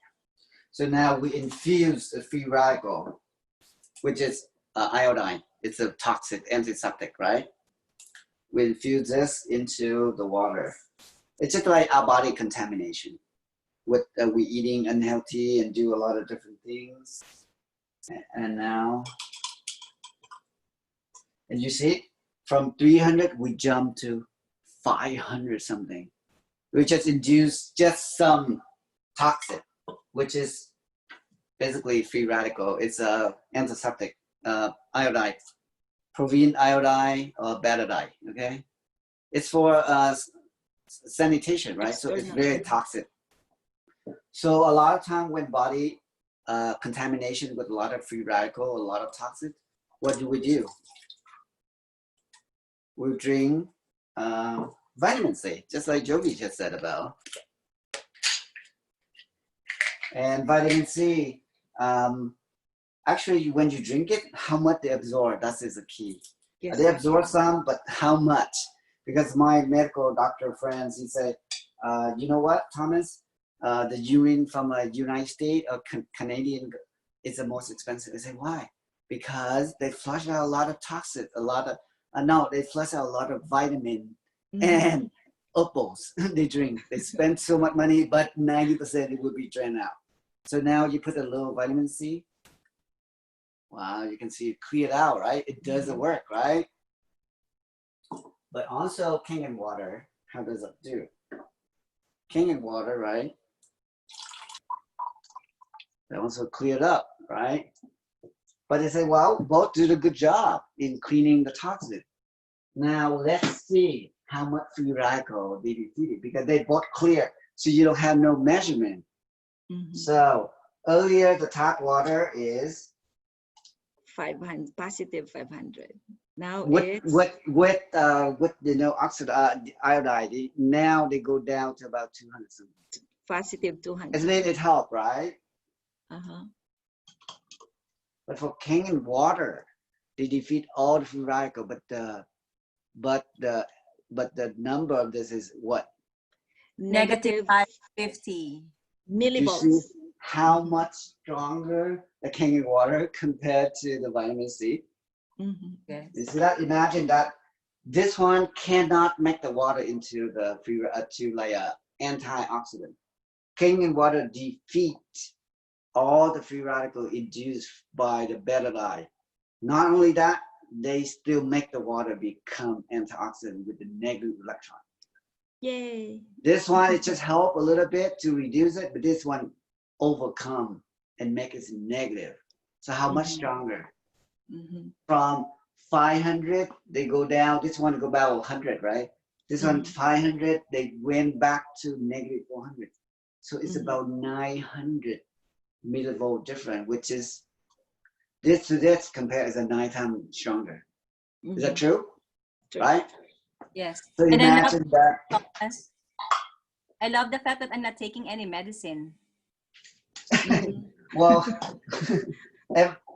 [SPEAKER 1] So now we infuse the free radical, which is iodine. It's a toxic antiseptic, right? We infuse this into the water. It's just like our body contamination. With we eating unhealthy and do a lot of different things. And now, and you see, from 300 we jump to 500 something. We just induce just some toxic, which is basically free radical. It's a antiseptic, iodide, protein iodide or betadine, okay? It's for sanitation, right? So it's very toxic. So a lot of time when body contamination with a lot of free radical, a lot of toxic, what do? We drink vitamin C, just like Jovi just said about. And vitamin C, actually, when you drink it, how much they absorb, that is the key. Yes. They absorb some, but how much? Because my medical doctor friends, he said, you know what, Thomas? The urine from a United States or Canadian is the most expensive. I said, why? Because they flush out a lot of toxic, they flush out a lot of vitamin and uppos they drink. They spend so much money, but 90% it will be drained out. So now you put a little vitamin C. Wow, you can see it cleared out, right? It doesn't work, right? But also Kangen water, how does it do? Kangen water, right? They also cleared up, right? But they say, well, both did a good job in cleaning the toxin. Now let's see how much free radical they defeated, because they both clear, so you don't have no measurement. So earlier the tap water is
[SPEAKER 2] 500, positive 500. Now
[SPEAKER 1] with oxide iodide. Now they go down to about 200 something.
[SPEAKER 2] Positive 200.
[SPEAKER 1] Isn't it help, right? But for Kangen water, they defeat all the free radical, but the number of this is what?
[SPEAKER 3] Negative 550
[SPEAKER 2] millivolts.
[SPEAKER 1] how much stronger the Kangen water compared to the vitamin C?
[SPEAKER 3] Yes.
[SPEAKER 1] You see that? Imagine that this one cannot make the water into the free to like a antioxidant. Kangen water defeat all the free radical induced by the beta dye. Not only that, they still make the water become antioxidant with the negative electron.
[SPEAKER 2] Yay.
[SPEAKER 1] This one, it just help a little bit to reduce it, but this one overcome and make it negative. So how much stronger? From 500, they go down. This one go about 100, right? This one 500, they went back to negative 400. So it's about 900 millivolt different, which is this to this compared as a 9 times stronger. Is that true?
[SPEAKER 2] True.
[SPEAKER 1] Right?
[SPEAKER 3] Yes.
[SPEAKER 1] So
[SPEAKER 3] And
[SPEAKER 1] imagine that.
[SPEAKER 3] Thomas, I love the fact that I'm not taking any medicine.
[SPEAKER 1] Well,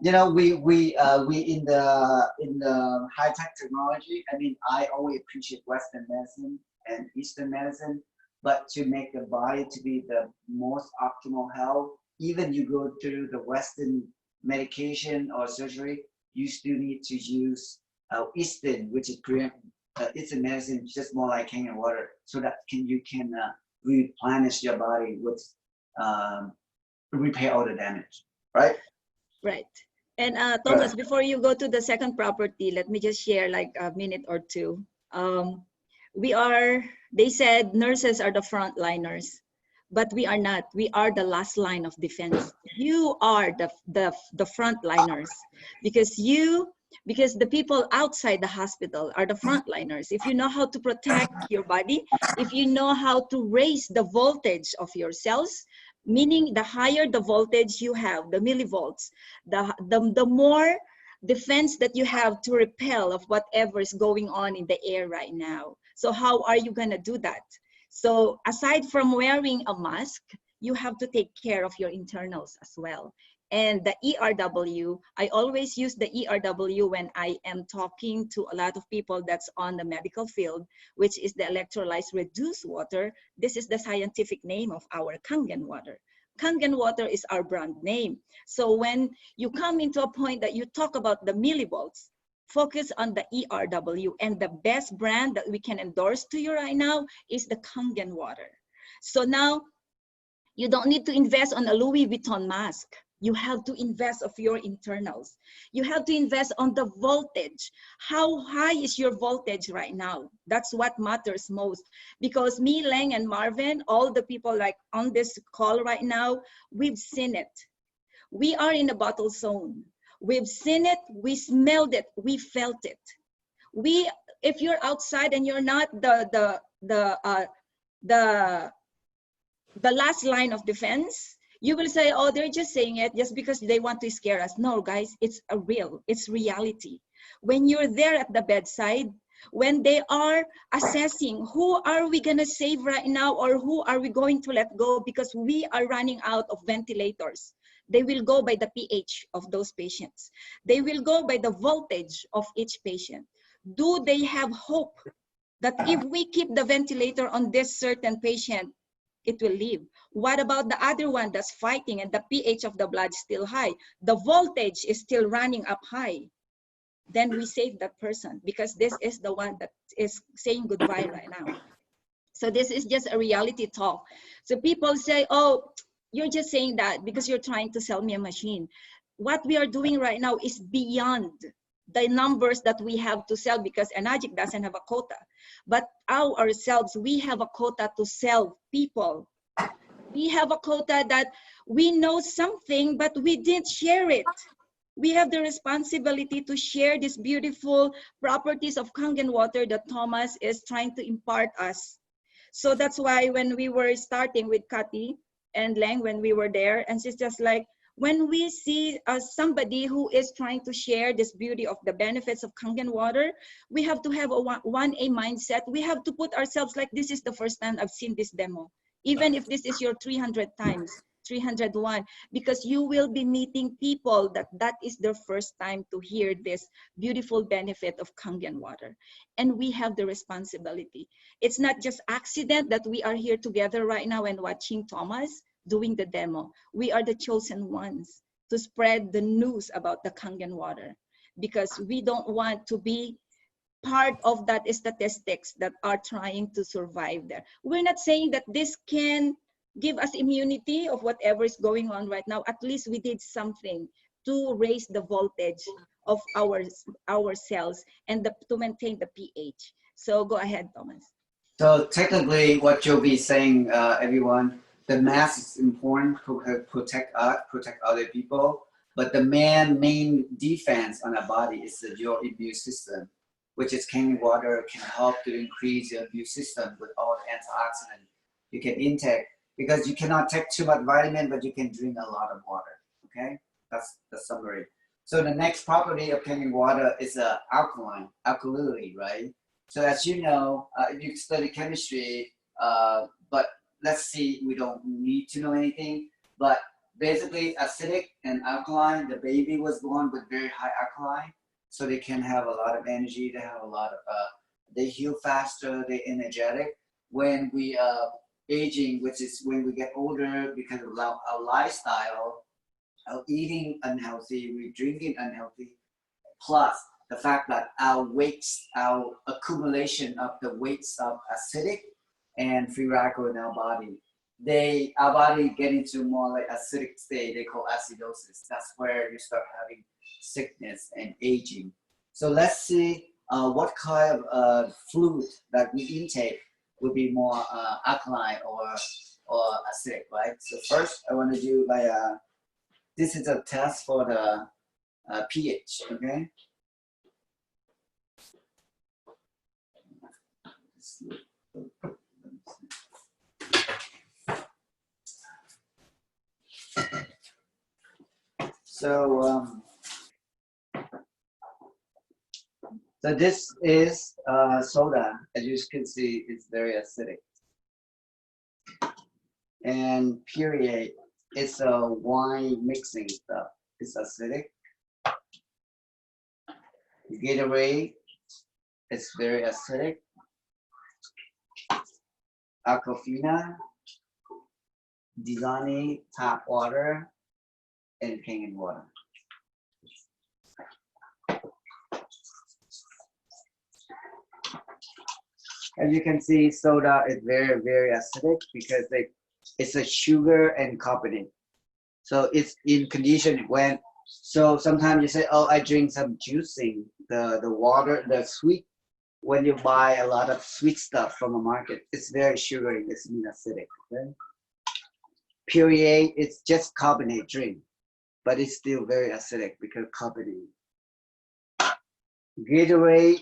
[SPEAKER 1] you know, we in the high tech technology. I mean, I always appreciate Western medicine and Eastern medicine, but to make the body to be the most optimal health, even you go through the Western medication or surgery, you still need to use Eastern, which is Eastern medicine, just more like Kangen water, so that you can replenish your body with repair all the damage, right?
[SPEAKER 2] Right. And Thomas, before you go to the second property, let me just share like a minute or two. They said nurses are the frontliners, but we are not. We are the last line of defense. You are the frontliners because the people outside the hospital are the frontliners. If you know how to protect your body, if you know how to raise the voltage of your cells, meaning the higher the voltage you have, the millivolts, the more defense that you have to repel of whatever is going on in the air right now. So how are you gonna do that? So aside from wearing a mask, you have to take care of your internals as well. And the ERW, I always use the ERW when I am talking to a lot of people that's on the medical field, which is the electrolyzed reduced water. This is the scientific name of our Kangen water. Kangen water is our brand name. So when you come into a point that you talk about the millivolts, focus on the ERW, and the best brand that we can endorse to you right now is the Kangen water. So now you don't need to invest on a Louis Vuitton mask. You have to invest of your internals. You have to invest on the voltage. How high is your voltage right now? That's what matters most. Because me, Lang, and Marvin, all the people like on this call right now, we've seen it. We are in a battle zone. We've seen it, we smelled it, we felt it. If you're outside and you're not the last line of defense, you will say, oh, they're just saying it just because they want to scare us. No, guys, it's it's reality. When you're there at the bedside, when they are assessing who are we gonna save right now or who are we going to let go because we are running out of ventilators, they will go by the pH of those patients. They will go by the voltage of each patient. Do they have hope that if we keep the ventilator on this certain patient, it will leave? What about the other one that's fighting and the pH of the blood is still high? The voltage is still running up high. Then we save that person because this is the one that is saying goodbye right now. So this is just a reality talk. So people say, oh, you're just saying that because you're trying to sell me a machine. What we are doing right now is beyond the numbers that we have to sell because Enagic doesn't have a quota. But ourselves, we have a quota to sell people. We have a quota that we know something, but we didn't share it. We have the responsibility to share these beautiful properties of Kangen water that Thomas is trying to impart us. So that's why when we were starting with Kati and Leng, when we were there, and she's just like, when we see somebody who is trying to share this beauty of the benefits of Kangen water, we have to have a 1A mindset. We have to put ourselves like, this is the first time I've seen this demo. Even if this is your 300 times, 301, because you will be meeting people that is their first time to hear this beautiful benefit of Kangen water. And we have the responsibility. It's not just accident that we are here together right now and watching Thomas. doing the demo. We are the chosen ones to spread the news about the Kangen water, because we don't want to be part of that statistics that are trying to survive there. We're not saying that this can give us immunity of whatever is going on right now. At least we did something to raise the voltage of our cells and to maintain the pH. So go ahead, Thomas.
[SPEAKER 1] So technically, what you'll be saying, everyone, the mask is important to protect us, protect other people. But the main defense on our body is your immune system, which is Kangen water can help to increase your immune system with all the antioxidants you can intake, because you cannot take too much vitamin, but you can drink a lot of water. Okay, that's the summary. So the next property of Kangen water is alkalinity, right? So as you know, if you study chemistry, but let's see, we don't need to know anything, but basically acidic and alkaline, the baby was born with very high alkaline, so they can have a lot of energy, they have a lot of, they heal faster, they're energetic. When we aging, which is when we get older, because of our lifestyle, our eating unhealthy, we drinking unhealthy, plus the fact that our weights, our accumulation of the weights of acidic and free radical in our body, our body get into more like acidic state, they call acidosis. That's where you start having sickness and aging. So let's see what kind of fluid that we intake would be more alkaline or acidic, right? So first I want to do like this is a test for the pH, okay? So so this is soda. As you can see, it's very acidic. And period, it's a wine mixing stuff. It's acidic. Gatorade, it's very acidic. Aquafina, Disani, tap water, and Kangen water. As you can see, soda is very, very acidic because it's a sugar and carbonate. So it's in condition when, so sometimes you say, oh, I drink some juicing, the water, the sweet, when you buy a lot of sweet stuff from a market, it's very sugary, it's acidic, okay? Puree, it's just carbonate drink, but it's still very acidic because carbonate. Gatorade,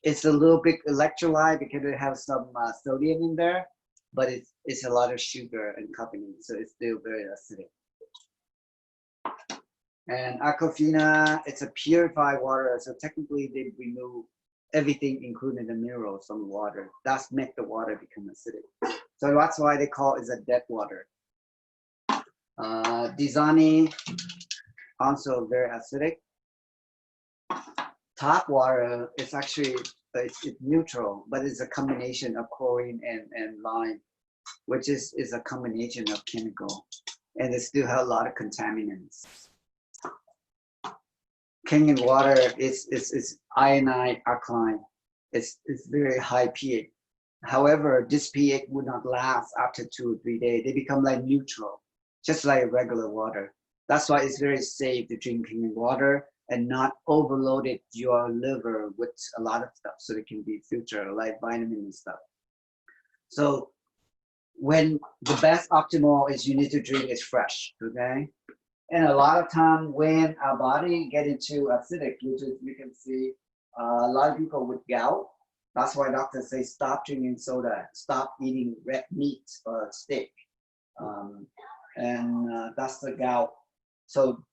[SPEAKER 1] it's a little bit electrolyte because it has some sodium in there, but it's a lot of sugar and carbonate, so it's still very acidic. And Aquafina, it's a purified water, so technically they remove everything, including the minerals from the water. That's make the water become acidic. So that's why they call it a dead water. Disani, also very acidic. Tap water, it's actually it's neutral, but it's a combination of chlorine and lime, which is a combination of chemical, and it still has a lot of contaminants. Kangen water is ionized alkaline. It's very high pH. However, this pH would not last after 2 or 3 days. They become like neutral, just like regular water. That's why it's very safe to drink Kangen water and not overloaded your liver with a lot of stuff, so it can be filtered like vitamin and stuff. So when the best optimal is you need to drink is fresh, okay? And a lot of time when our body get into acidic, which is, you can see a lot of people with gout. That's why doctors say stop drinking soda, stop eating red meat or steak. That's the gout. So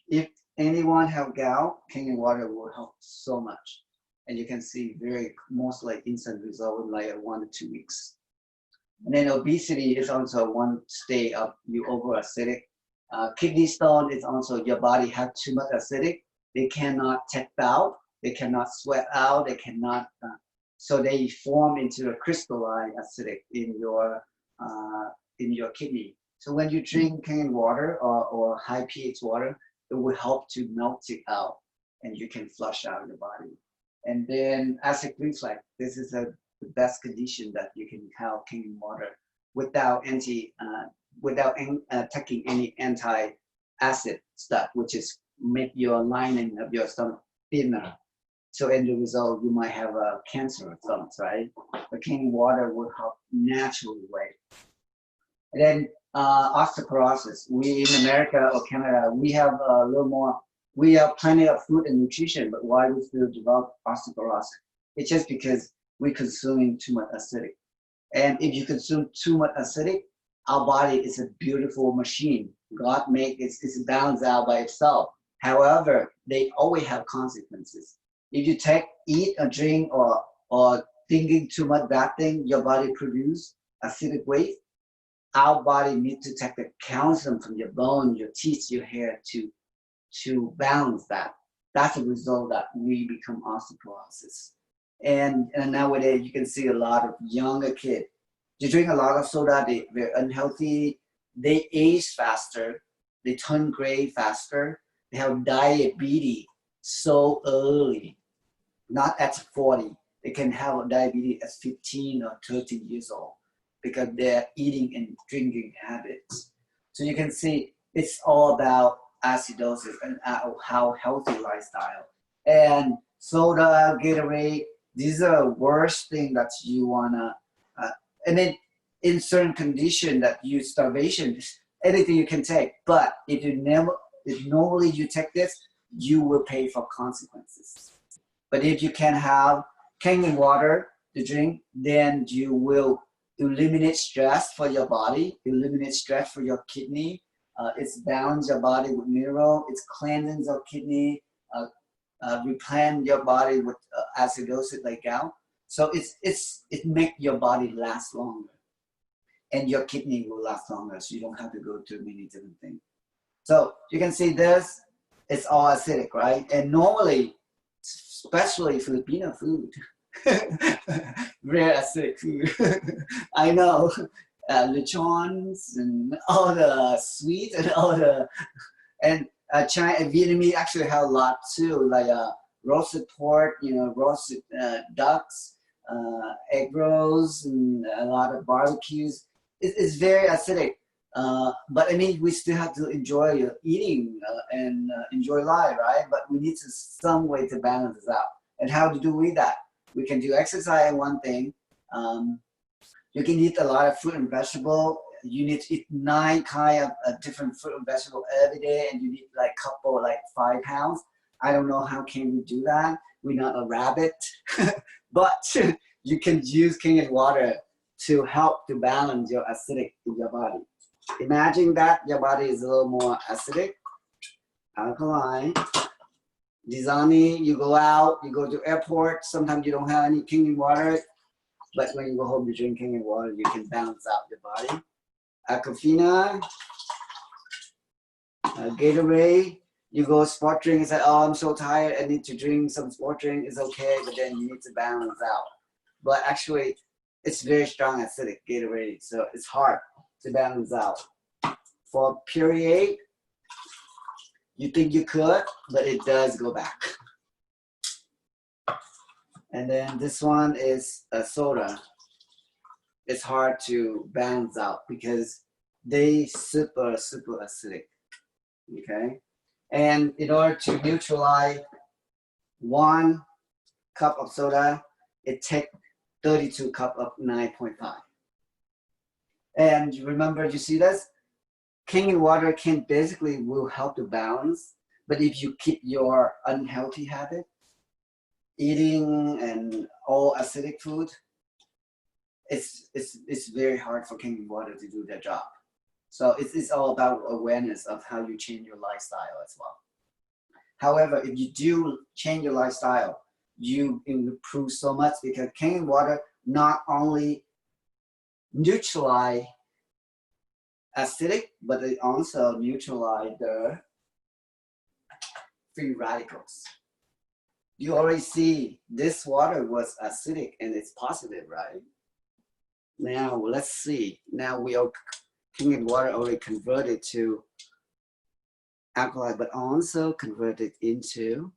[SPEAKER 1] if anyone have gout, Kangen water will help so much. And you can see mostly instant result in like 1 to 2 weeks. And then obesity is also one state of you over acidic. Kidney stone is also your body have too much acidic. They cannot take out, they cannot sweat out, they cannot, so they form into a crystalline acidic in your kidney. So when you drink Kangen water or high pH water, it will help to melt it out and you can flush out your body. And then acid reflux, this is the best condition that you can have Kangen water without taking any anti-acid stuff, which is make your lining of your stomach thinner. So in the result, you might have a cancer of stomach, right? But Kangen water will help naturally way. And then osteoporosis. We in America or Canada, we have a little more. We have plenty of food and nutrition, but why we still develop osteoporosis? It's just because we're consuming too much acidic. And if you consume too much acidic, our body is a beautiful machine. God made it, it's balanced out by itself. However, they always have consequences. If you eat or drink or thinking too much bad thing, your body produce acidic waste. Our body needs to take the calcium from your bone, your teeth, your hair to balance that. That's a result that we become osteoporosis. And nowadays you can see a lot of younger kids. They drink a lot of soda, they're unhealthy, they age faster, they turn gray faster, they have diabetes so early, not at 40. They can have diabetes at 15 or 13 years old because they're eating and drinking habits. So you can see it's all about acidosis and how healthy lifestyle. And soda, Gatorade, these are the worst thing that you wanna, and then in certain condition that you starvation, anything you can take. But if normally you take this, you will pay for consequences. But if you can have Kangen water to drink, then you will eliminate stress for your body, eliminate stress for your kidney. It's balance your body with mineral, it's cleansing your kidney, replenish your body with acidosis like gout. So it makes your body last longer, and your kidney will last longer. So you don't have to go through many different things. So you can see this, it's all acidic, right? And normally, especially Filipino food, very acidic food. I know, lechons and all the sweet and all the, and China and Vietnamese actually have a lot too, like roasted pork, roasted ducks, egg rolls, and a lot of barbecues. It's very acidic. But I mean, we still have to enjoy eating and enjoy life, right? But we need some way to balance this out. And how to do we that? We can do exercise, one thing. You can eat a lot of fruit and vegetable. You need to eat 9 kind of different fruit and vegetable every day, and you need like 5 pounds. I don't know how can we do that. We're not a rabbit, but you can use Kangen water to help to balance your acidic in your body. Imagine that your body is a little more acidic, alkaline. Dizani, you go out, you go to airport, sometimes you don't have any Kangen water, but when you go home, you drink Kangen water, you can balance out your body. Aquafina, Gatorade, you go sport drink and say, oh, I'm so tired, I need to drink some sport drink, it's okay, but then you need to balance out. But actually, it's very strong acidic Gatorade, so it's hard to balance out. For period, you think you could, but it does go back. And then this one is a soda. It's hard to balance out because they super acidic, okay? And in order to neutralize 1 cup of soda, it takes 32 cup of 9.5. And you remember, you see this? Kangen water will help to balance, but if you keep your unhealthy habit, eating and all acidic food, it's very hard for Kangen water to do their job. So it's all about awareness of how you change your lifestyle as well. However, if you do change your lifestyle, you improve so much because Kangen water not only neutralize acidic, but it also neutralize the free radicals. You already see this water was acidic and it's positive, right? Now let's see. Now we are Kangen water already converted to alkali, but also converted into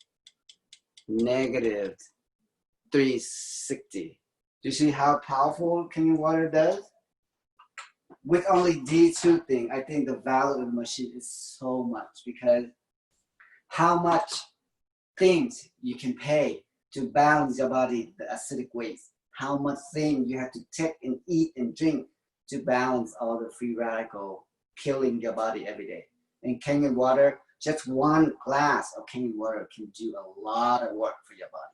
[SPEAKER 1] negative 360. Do you see how powerful Kangen water does? With only these two things, I think the value of the machine is so much, because how much things you can pay to balance your body, the acidic waste, how much thing you have to take and eat and drink to balance all the free radical killing your body every day. And Kangen water, just one glass of Kangen water can do a lot of work for your body.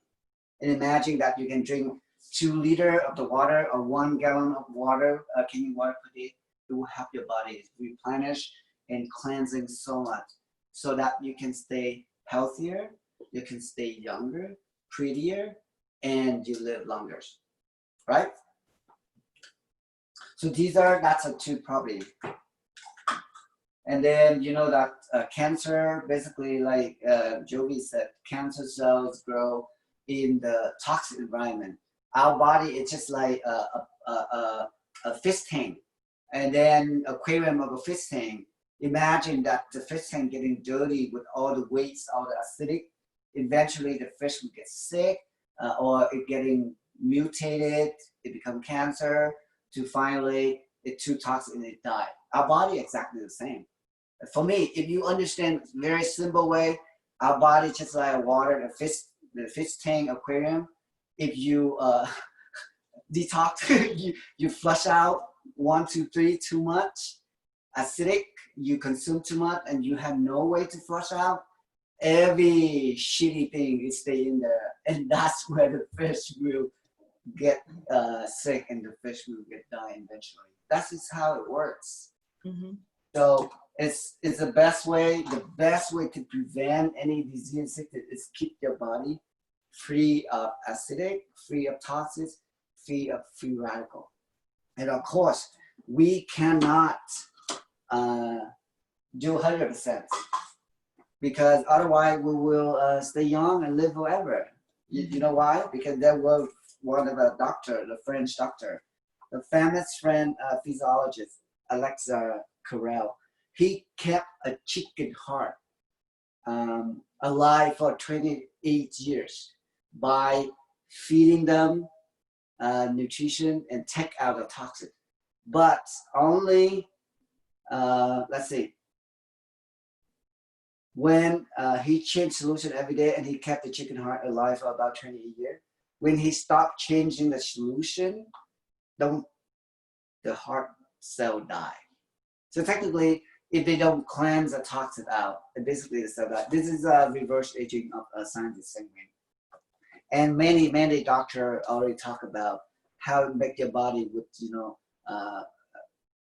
[SPEAKER 1] And imagine that you can drink 2 liters of the water or 1 gallon of water, Kangen water per day. It will help your body replenish and cleansing so much, so that you can stay healthier, you can stay younger, prettier, and you live longer, right? So that's a 2 property. And then you know that cancer, basically, like Jovi said, cancer cells grow in the toxic environment. Our body is just like a fish tank, and then aquarium of a fish tank. Imagine that the fish tank getting dirty with all the waste, all the acidic. Eventually, the fish will get sick, or it getting mutated. It become cancer. To finally, it's too toxic and it die. Our body exactly the same. For me, if you understand very simple way, our body just like water, the fish tank aquarium. If you detox, you flush out 1, 2, 3 too much acidic, you consume too much, and you have no way to flush out. Every shitty thing is stay in there, and that's where the fish will get sick and the fish will get die eventually. That's just how it works. Mm-hmm. So it's the best way. The best way to prevent any disease is keep your body free of acidic, free of toxics, free of free radical. And of course, we cannot do 100%, because otherwise we will stay young and live forever. You know why? Because there was one of the doctor, the French doctor, the famous French physiologist, Alexa Carrel. He kept a chicken heart alive for 28 years by feeding them nutrition and take out the toxin. But only, let's see, when he changed solution every day and he kept the chicken heart alive for about 28 years, when he stopped changing the solution, the heart cell die. So technically, if they don't cleanse the toxin out, basically the cell die. This is a reverse aging of scientists saying. And many doctors already talk about how to make your body with,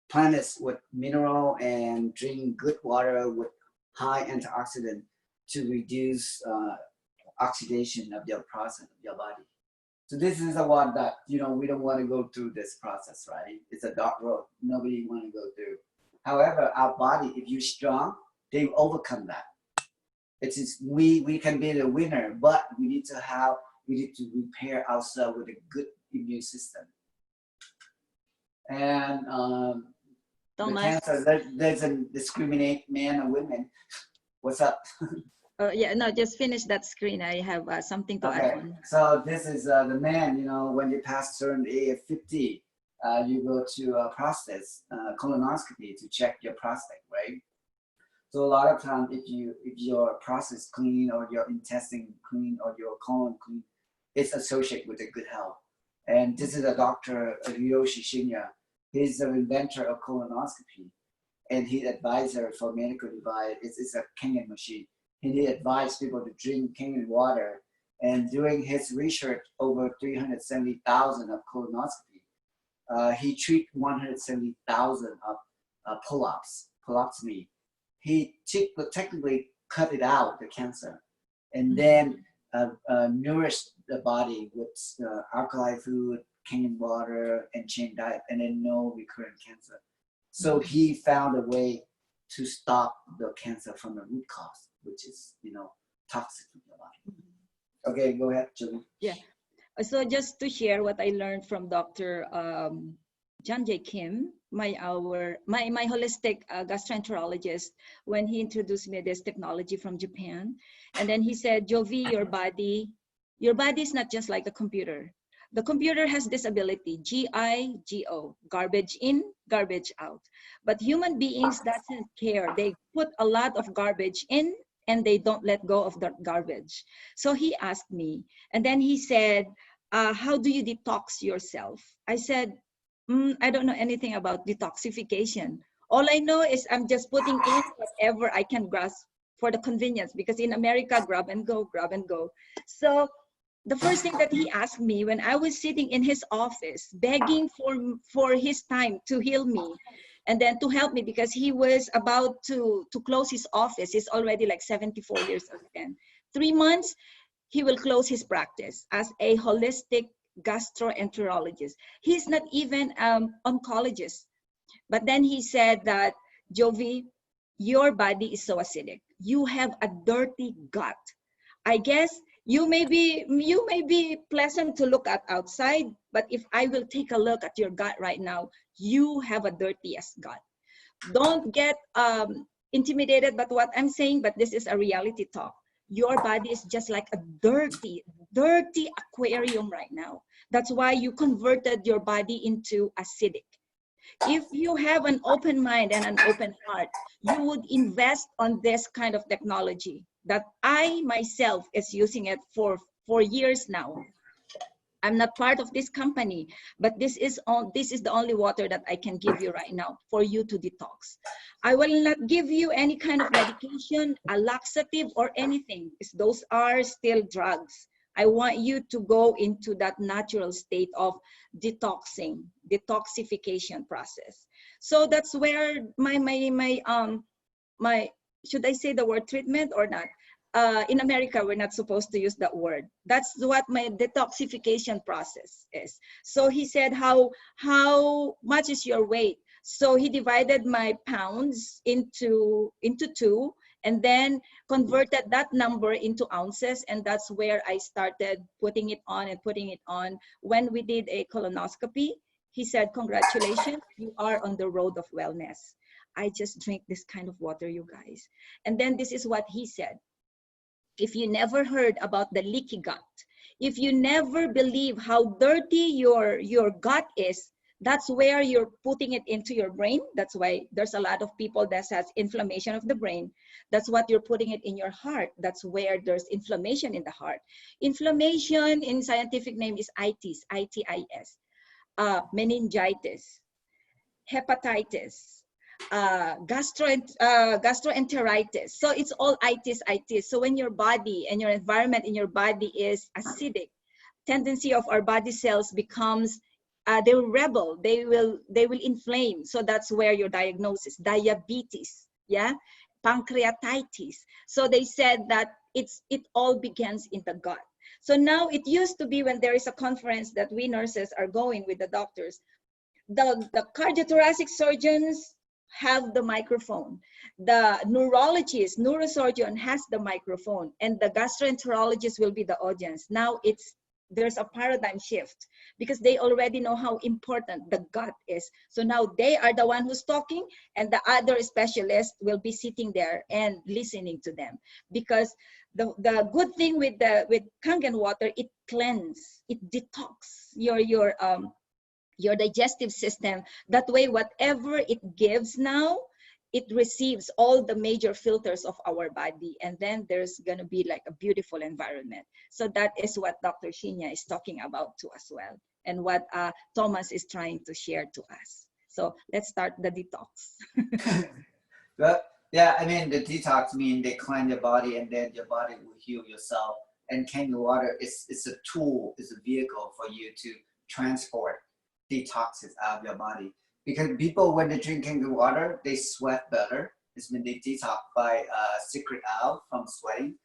[SPEAKER 1] planets with mineral and drink good water with high antioxidant to reduce oxidation of your process of your body. So this is the one that, we don't want to go through this process, right? It's a dark road. Nobody want to go through. However, our body, if you're strong, they overcome that. It's just, we can be the winner, but we need to repair ourselves with a good immune system. And the cancer, there's a discriminate men and women. What's up?
[SPEAKER 2] Yeah, no, just finish that screen. I have something to add on.
[SPEAKER 1] So this is the man, when you pass certain age of 50, you go to a prostate, colonoscopy to check your prostate, right? So a lot of times, if your prostate is clean or your intestine clean or your colon clean, it's associated with a good health. And this is a doctor, Ryoshi Shinya. He's the inventor of colonoscopy, and his advisor for medical device is a Kangen machine. And he advised people to drink Kangen water. And during his research, over 370,000 of colonoscopy, he treated 170,000 of pull-ups, pull-ups. He technically cut it out, the cancer, and then nourished the body with alkali food, Kangen water, and chain diet, and then no recurrent cancer. So he found a way to stop the cancer from the root cause, which is, toxic in your body. Okay, go ahead, Julie.
[SPEAKER 2] Yeah. So just to share what I learned from Dr. John J. Kim, my holistic gastroenterologist when he introduced me this technology from Japan. And then he said, Jovi, your body is not just like a computer. The computer has this ability, GIGO, garbage in, garbage out. But human beings doesn't care. They put a lot of garbage in and they don't let go of that garbage. So he asked me, and then he said, how do you detox yourself? I said, I don't know anything about detoxification. All I know is I'm just putting in whatever I can grasp for the convenience, because in America, grab and go, grab and go. So the first thing that he asked me when I was sitting in his office, begging for his time to heal me and then to help me, because he was about to close his office. He's already like 74 years old then. 3 months, he will close his practice as a holistic gastroenterologist. He's not even oncologist. But then he said that, Jovi, your body is so acidic. You have a dirty gut. I guess you may be pleasant to look at outside, but if I will take a look at your gut right now, you have a dirtiest gut. Don't get intimidated by what I'm saying, but this is a reality talk. Your body is just like a dirty aquarium right now. That's why you converted your body into acidic. If you have an open mind and an open heart, you would invest on this kind of technology that I myself is using it for years now. I'm not part of this company, but this is the only water that I can give you right now for you to detox. I will not give you any kind of medication, a laxative or anything, because those are still drugs. I want you to go into that natural state of detoxification process. So that's where my should I say the word treatment or not? In America, we're not supposed to use that word. That's what my detoxification process is. So he said, how much is your weight? So he divided my pounds into two, and then converted that number into ounces. And that's where I started putting it on and putting it on. When we did a colonoscopy, he said, congratulations, you are on the road of wellness. I just drink this kind of water, you guys. And then this is what he said. If you never heard about the leaky gut, if you never believe how dirty your gut is, that's where you're putting it into your brain. That's why there's a lot of people that has inflammation of the brain. That's what you're putting it in your heart. That's where there's inflammation in the heart. Inflammation in scientific name is itis, I-T-I-S, meningitis, hepatitis, gastroenteritis. So it's all itis. So when your body and your environment in your body is acidic, tendency of our body cells becomes they will rebel, they will inflame. So that's where your diagnosis, diabetes, yeah, pancreatitis. So they said that it all begins in the gut. So now it used to be when there is a conference that we nurses are going with the doctors, the cardiothoracic surgeons have the microphone, the neurologist, neurosurgeon has the microphone, and the gastroenterologist will be the audience. Now there's a paradigm shift because they already know how important the gut is. So now they are the one who's talking, and the other specialist will be sitting there and listening to them. Because the good thing with Kangen water, it cleanses, it detox your digestive system. That way, whatever it gives now, it receives all the major filters of our body, and then there's gonna be like a beautiful environment. So that is what Dr. Shinya is talking about to as well, and what Thomas is trying to share to us. So let's start the detox.
[SPEAKER 1] But yeah, I mean, the detox mean they cleanse your body, and then your body will heal yourself. And Kangen water is a tool, is a vehicle for you to transport detoxes out of your body. Because people, when they drink Kangen water, they sweat better. It's when they detox by secret out from sweating.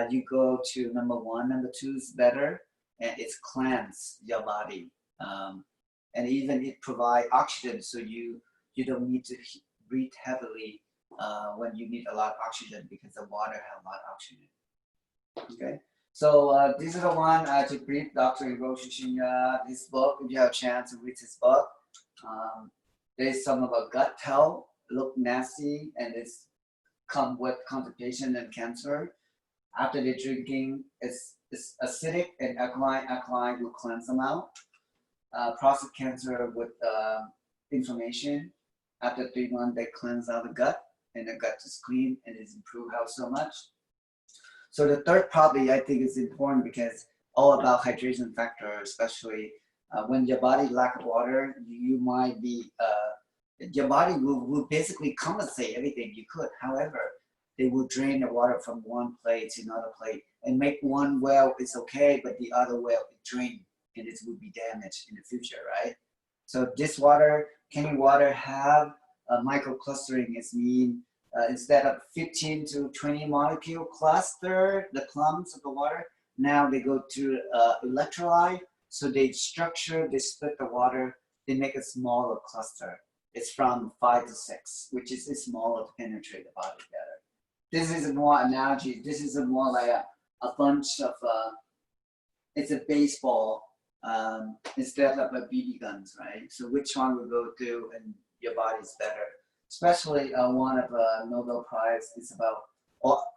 [SPEAKER 1] You go to number 1, number 2 is better, and it's cleanse your body. And even it provide oxygen, so you don't need to breathe heavily when you need a lot of oxygen, because the water has a lot of oxygen. Okay. So this is the one to brief Dr. Hiroshi Shinya, his book. If you have a chance to read his book, there's some of a gut health, look nasty, and it's come with constipation and cancer. After they're drinking, it's acidic and alkaline. Alkaline will cleanse them out. Prostate cancer with inflammation. After 3 months, they cleanse out the gut, and the gut is clean and it's improved health so much. So the third probably I think is important because all about hydration factor, especially when your body lack water, you might be, your body will basically compensate everything you could. However, they will drain the water from one plate to another plate and make one well is okay, but the other well is drained and it will be damaged in the future, right? So this water, Kangen water have a microclustering. It means instead of 15 to 20 molecule cluster, the clumps of the water, now they go to electrolyte. So they structure, they split the water, they make a smaller cluster. It's from 5 to 6, which is smaller to penetrate the body better. This is a more analogy. This is a more like a bunch of, it's a baseball instead of a BB guns, right? So which one will go through and your body's better? Especially one of Nobel Prize is about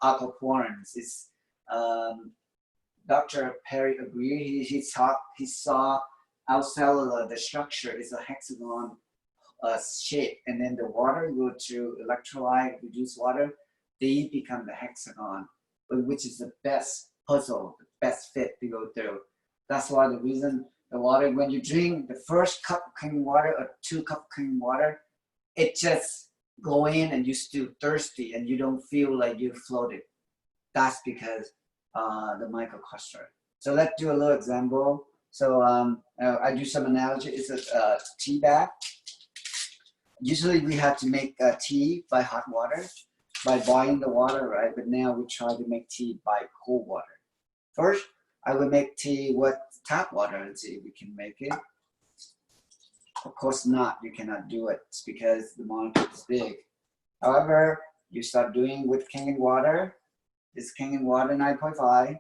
[SPEAKER 1] aquaporins. It's Dr. Perry agreed. He saw our cellular, the structure is a hexagon shape, and then the water go to electrolyte, reduce water, they become the hexagon, which is the best puzzle, the best fit to go through. That's why the reason the water, when you drink the first cup of clean water or 2 cups of clean water, it just go in and you're still thirsty and you don't feel like you floated. That's because the microcluster. So let's do a little example. So I do some analogy. It's a tea bag. Usually we have to make tea by hot water, by boiling the water, right? But now we try to make tea by cold water. First, I will make tea with tap water and see if we can make it. Of course not, you cannot do it because the molecule is big. However, you start doing with Kangen water. This Kangen water 9.5.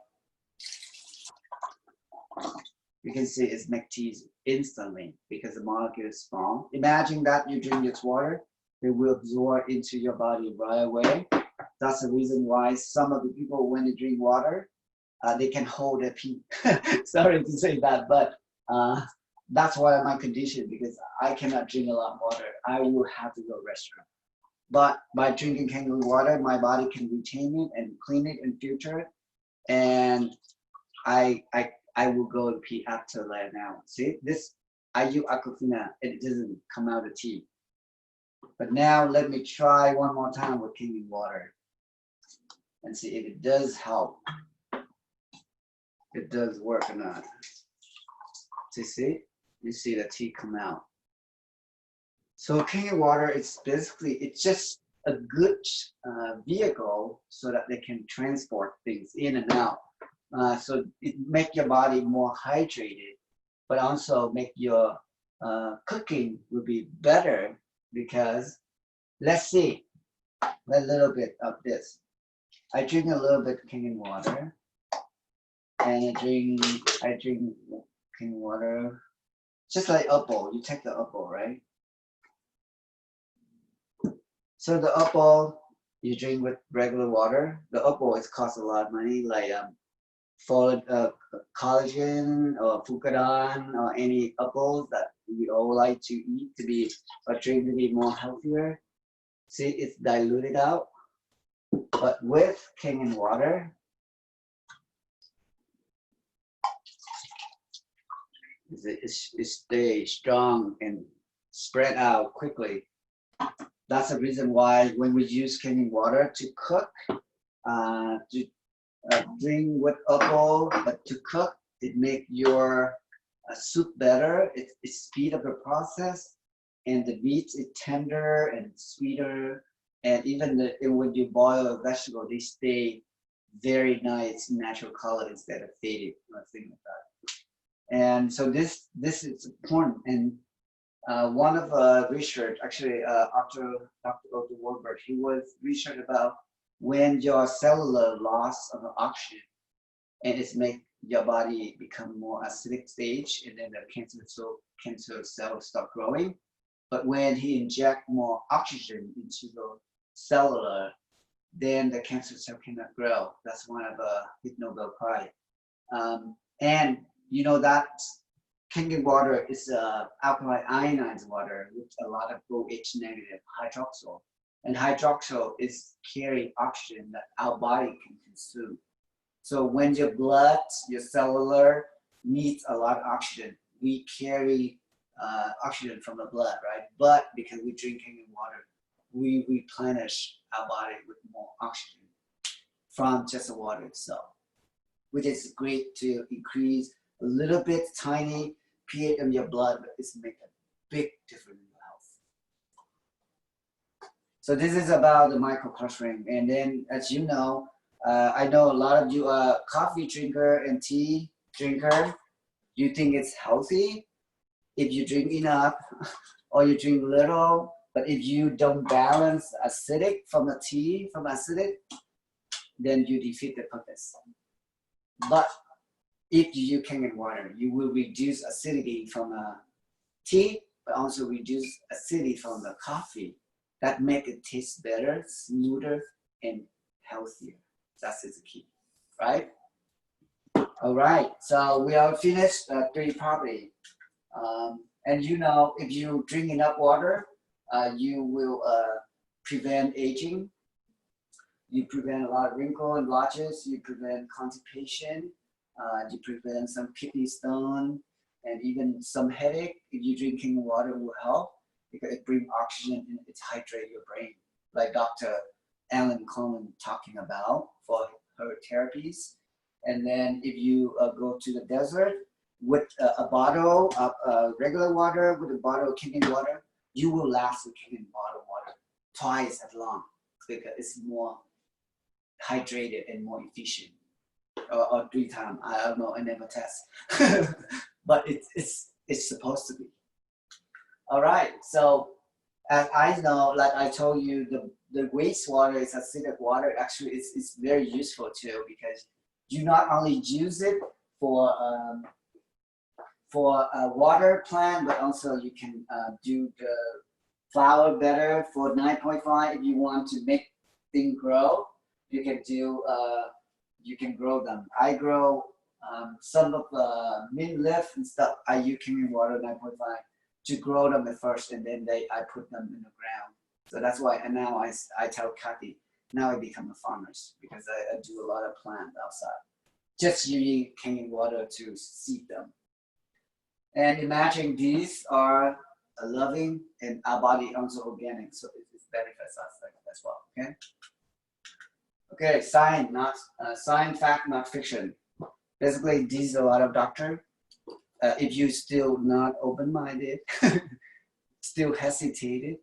[SPEAKER 1] You can see it's make tea instantly because the molecule is small. Imagine that you drink this water, it will absorb into your body right away. That's the reason why some of the people, when they drink water, they can hold their pee. Sorry to say that, but that's why my condition, because I cannot drink a lot of water. I will have to go restroom. But by drinking Kangen water, my body can retain it and clean it and filter it. And I will go and pee after right now. See, this I use Aquafina, it doesn't come out of tea. But now let me try one more time with Kangen water and see if it does help. It does work or not. See, you see the tea come out. So Kangen water is basically, it's just a good vehicle so that they can transport things in and out. So it make your body more hydrated, but also make your cooking will be better because, let's see, a little bit of this. I drink a little bit of Kangen water, and I drink Kangen water, just like apple. You take the apple, right? So the apple you drink with regular water. The apple it costs a lot of money, like collagen or fukadan or any apples that we all like to eat to be or drink to be more healthier. See, it's diluted out. But with Kangen water, it stays strong and spread out quickly. That's the reason why when we use Kangen water to cook, to drink with apple, but to cook, it make your soup better. It speed up the process, and the meat is tender and sweeter. And even when you boil a vegetable, they stay very nice, natural color instead of faded or things like that. And so this is important. And one of research, actually, after Dr. Otto Warburg, he was research about when your cellular loss of oxygen, and it's make your body become more acidic stage, and then the cancer cells start growing. But when he inject more oxygen into the cellular, then the cancer cell cannot grow. That's one of his Nobel Prize. And you know that Kangen water is alkaline ionized water with a lot of OH negative hydroxyl. And hydroxyl is carrying oxygen that our body can consume. So when your blood, your cellular needs a lot of oxygen, we carry oxygen from the blood, right? But because we drink Kangen water, we replenish our body with more oxygen from just the water itself, which is great to increase a little bit tiny pH in your blood, but it's make a big difference in your health. So this is about the microclustering. And then, as you know, I know a lot of you are coffee drinker and tea drinker. You think it's healthy if you drink enough or you drink little, but if you don't balance acidic from the tea, from acidic, then you defeat the purpose. But if you Kangen water, you will reduce acidity from tea, but also reduce acidity from the coffee. That make it taste better, smoother, and healthier. That's the key, right? All right, so we are finished 3 property. And you know, if you drink enough water, you will prevent aging. You prevent a lot of wrinkle and blotches. You prevent constipation. You prevent some kidney stone and even some headache. If you drinking water will help because it brings oxygen and it hydrates your brain, like Dr. Alan Coleman talking about for her therapies. And then if you go to the desert with a bottle of regular water with a bottle of Kangen water, you will last with Kangen bottle water twice as long because it's more hydrated and more efficient. Or 3 times, I don't know, I never test. But it's supposed to be. All right, so as I know, like I told you, the wastewater is acidic water. Actually, it's very useful too because you not only use it for a water plant, but also you can do the flower better for 9.5 if you want to make things grow. You can do you can grow them. I grow some of the mint leaf and stuff. I use Kangen water 9.5 to grow them at first, and then I put them in the ground. So that's why, and now I tell Kathy, now I become a farmer because I do a lot of plants outside. Just using Kangen water to seed them. And imagine these are loving and our body also organic, so it benefits us as well. Okay. Okay, science, fact, not fiction. Basically, these are a lot of doctor. If you still not open-minded, still hesitated,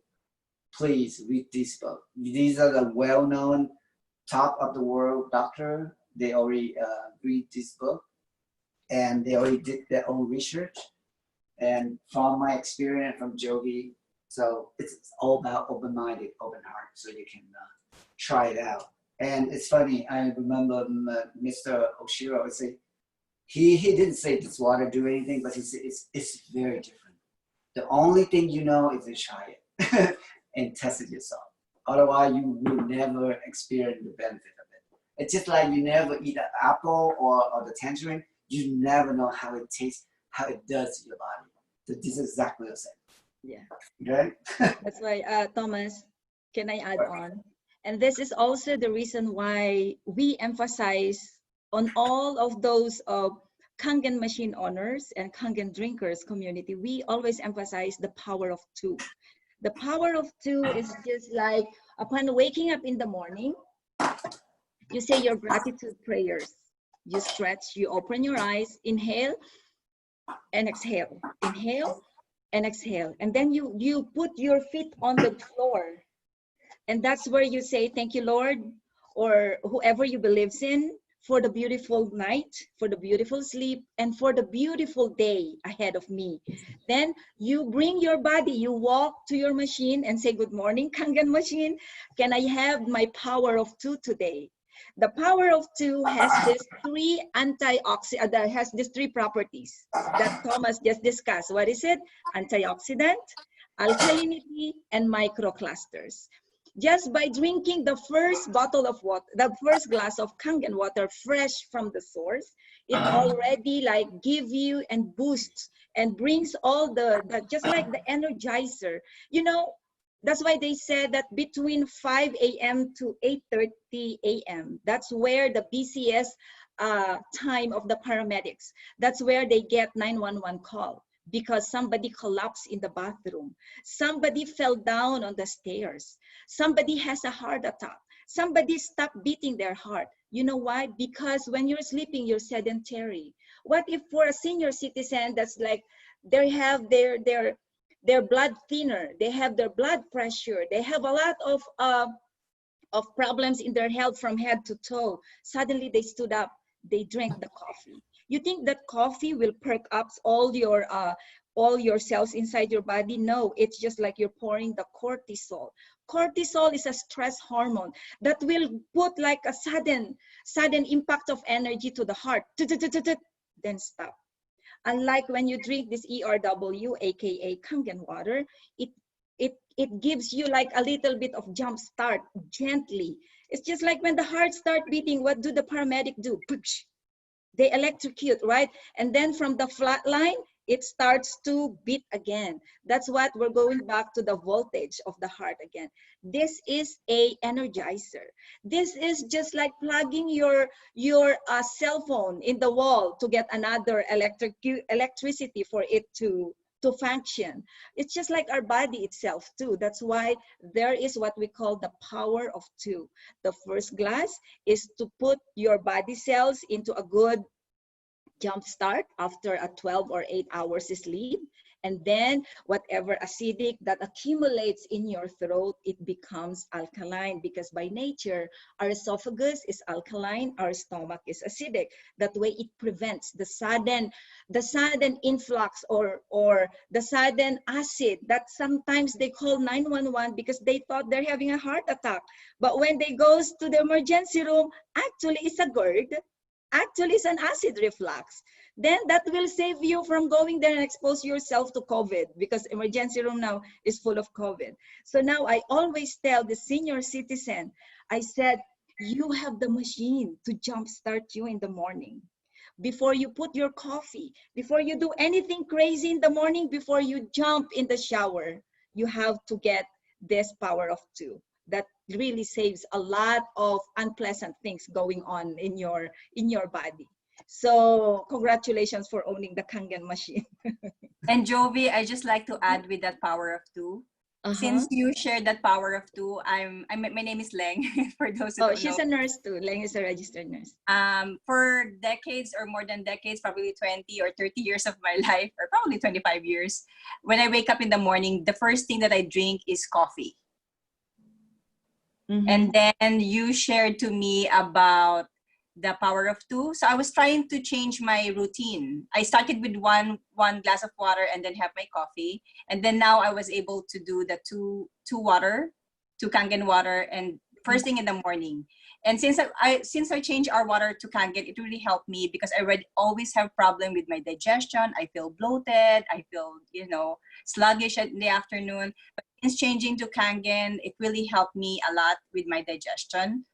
[SPEAKER 1] please read this book. These are the well-known, top of the world doctor. They already read this book, and they already did their own research. And from my experience from Jogi, so it's all about open-minded, open heart, so you can try it out. And it's funny, I remember Mr. Oshiro would say, he didn't say this water do anything, but he said it's very different. The only thing you know is to try it and test it yourself. Otherwise, you will never experience the benefit of it. It's just like you never eat an apple or the tangerine. You never know how it tastes, how it does to your body. So this is exactly the same.
[SPEAKER 2] Yeah.
[SPEAKER 1] Okay?
[SPEAKER 2] That's why, Thomas, can I add on? And this is also the reason why we emphasize on all of those Kangen machine owners and Kangen drinkers community. We always emphasize the power of 2. The power of 2 is just like upon waking up in the morning, you say your gratitude prayers. You stretch, you open your eyes, inhale and exhale. Inhale and exhale. And then you put your feet on the floor. And that's where you say, thank you, Lord, or whoever you believes in, for the beautiful night, for the beautiful sleep, and for the beautiful day ahead of me. Then you bring your body, you walk to your machine and say, good morning, Kangen machine. Can I have my power of 2 today? The power of 2 has these 3 has these 3 properties that Thomas just discussed. What is it? Antioxidant, alkalinity, and microclusters. Just by drinking the first bottle of water, the first glass of Kangen water fresh from the source, it already like give you and boosts and brings all the just like the energizer. You know, that's why they said that between 5 a.m. to 8:30 a.m., that's where the BCS time of the paramedics, that's where they get 911 call because somebody collapsed in the bathroom, somebody fell down on the stairs, somebody has a heart attack, somebody stopped beating their heart. You know why? Because when you're sleeping, you're sedentary. What if for a senior citizen that's like, they have their blood thinner, they have their blood pressure, they have a lot of problems in their health from head to toe. Suddenly they stood up, they drank the coffee. You think that coffee will perk up all your cells inside your body? No, it's just like you're pouring the cortisol. Cortisol is a stress hormone that will put like a sudden impact of energy to the heart. Then stop. Unlike when you drink this ERW, aka Kangen water, it gives you like a little bit of jump start gently. It's just like when the heart starts beating, what do the paramedic do? They electrocute, right? And then from the flat line, it starts to beat again. That's what we're going back to the voltage of the heart again. This is a energizer. This is just like plugging your cell phone in the wall to get another electricity for it to function. It's just like our body itself too. That's why there is what we call the power of two. The first glass is to put your body cells into a good jump start after a 12 or 8 hours sleep. And then whatever acidic that accumulates in your throat, it becomes alkaline, because by nature, our esophagus is alkaline, our stomach is acidic. That way it prevents the sudden influx or the sudden acid that sometimes they call 911 because they thought they're having a heart attack. But when they goes to the emergency room, actually it's a GERD. Actually, it's an acid reflux. Then that will save you from going there and expose yourself to COVID, because emergency room now is full of COVID. So now I always tell the senior citizen, I said, you have the machine to jumpstart you in the morning. Before you put your coffee, before you do anything crazy in the morning, before you jump in the shower, you have to get this power of two. That really saves a lot of unpleasant things going on in your body. So congratulations for owning the Kangen machine.
[SPEAKER 3] And Jovi, I just like to add with that power of two. Since you shared that power of two, my name is Leng. For those who don't
[SPEAKER 2] she's
[SPEAKER 3] know.
[SPEAKER 2] a nurse too. Leng is a registered nurse.
[SPEAKER 3] For decades or more than decades, probably 20 or 30 years of my life, or probably 25 years, when I wake up in the morning, the first thing that I drink is coffee. And then you shared to me about the power of two. So I was trying to change my routine. I started with one glass of water and then have my coffee. And then now I was able to do the two Kangen water, and first thing in the morning. And since I changed our water to Kangen, it really helped me, because I always have problem with my digestion. I feel bloated. I feel, sluggish in the afternoon. But since changing to Kangen, it really helped me a lot with my digestion.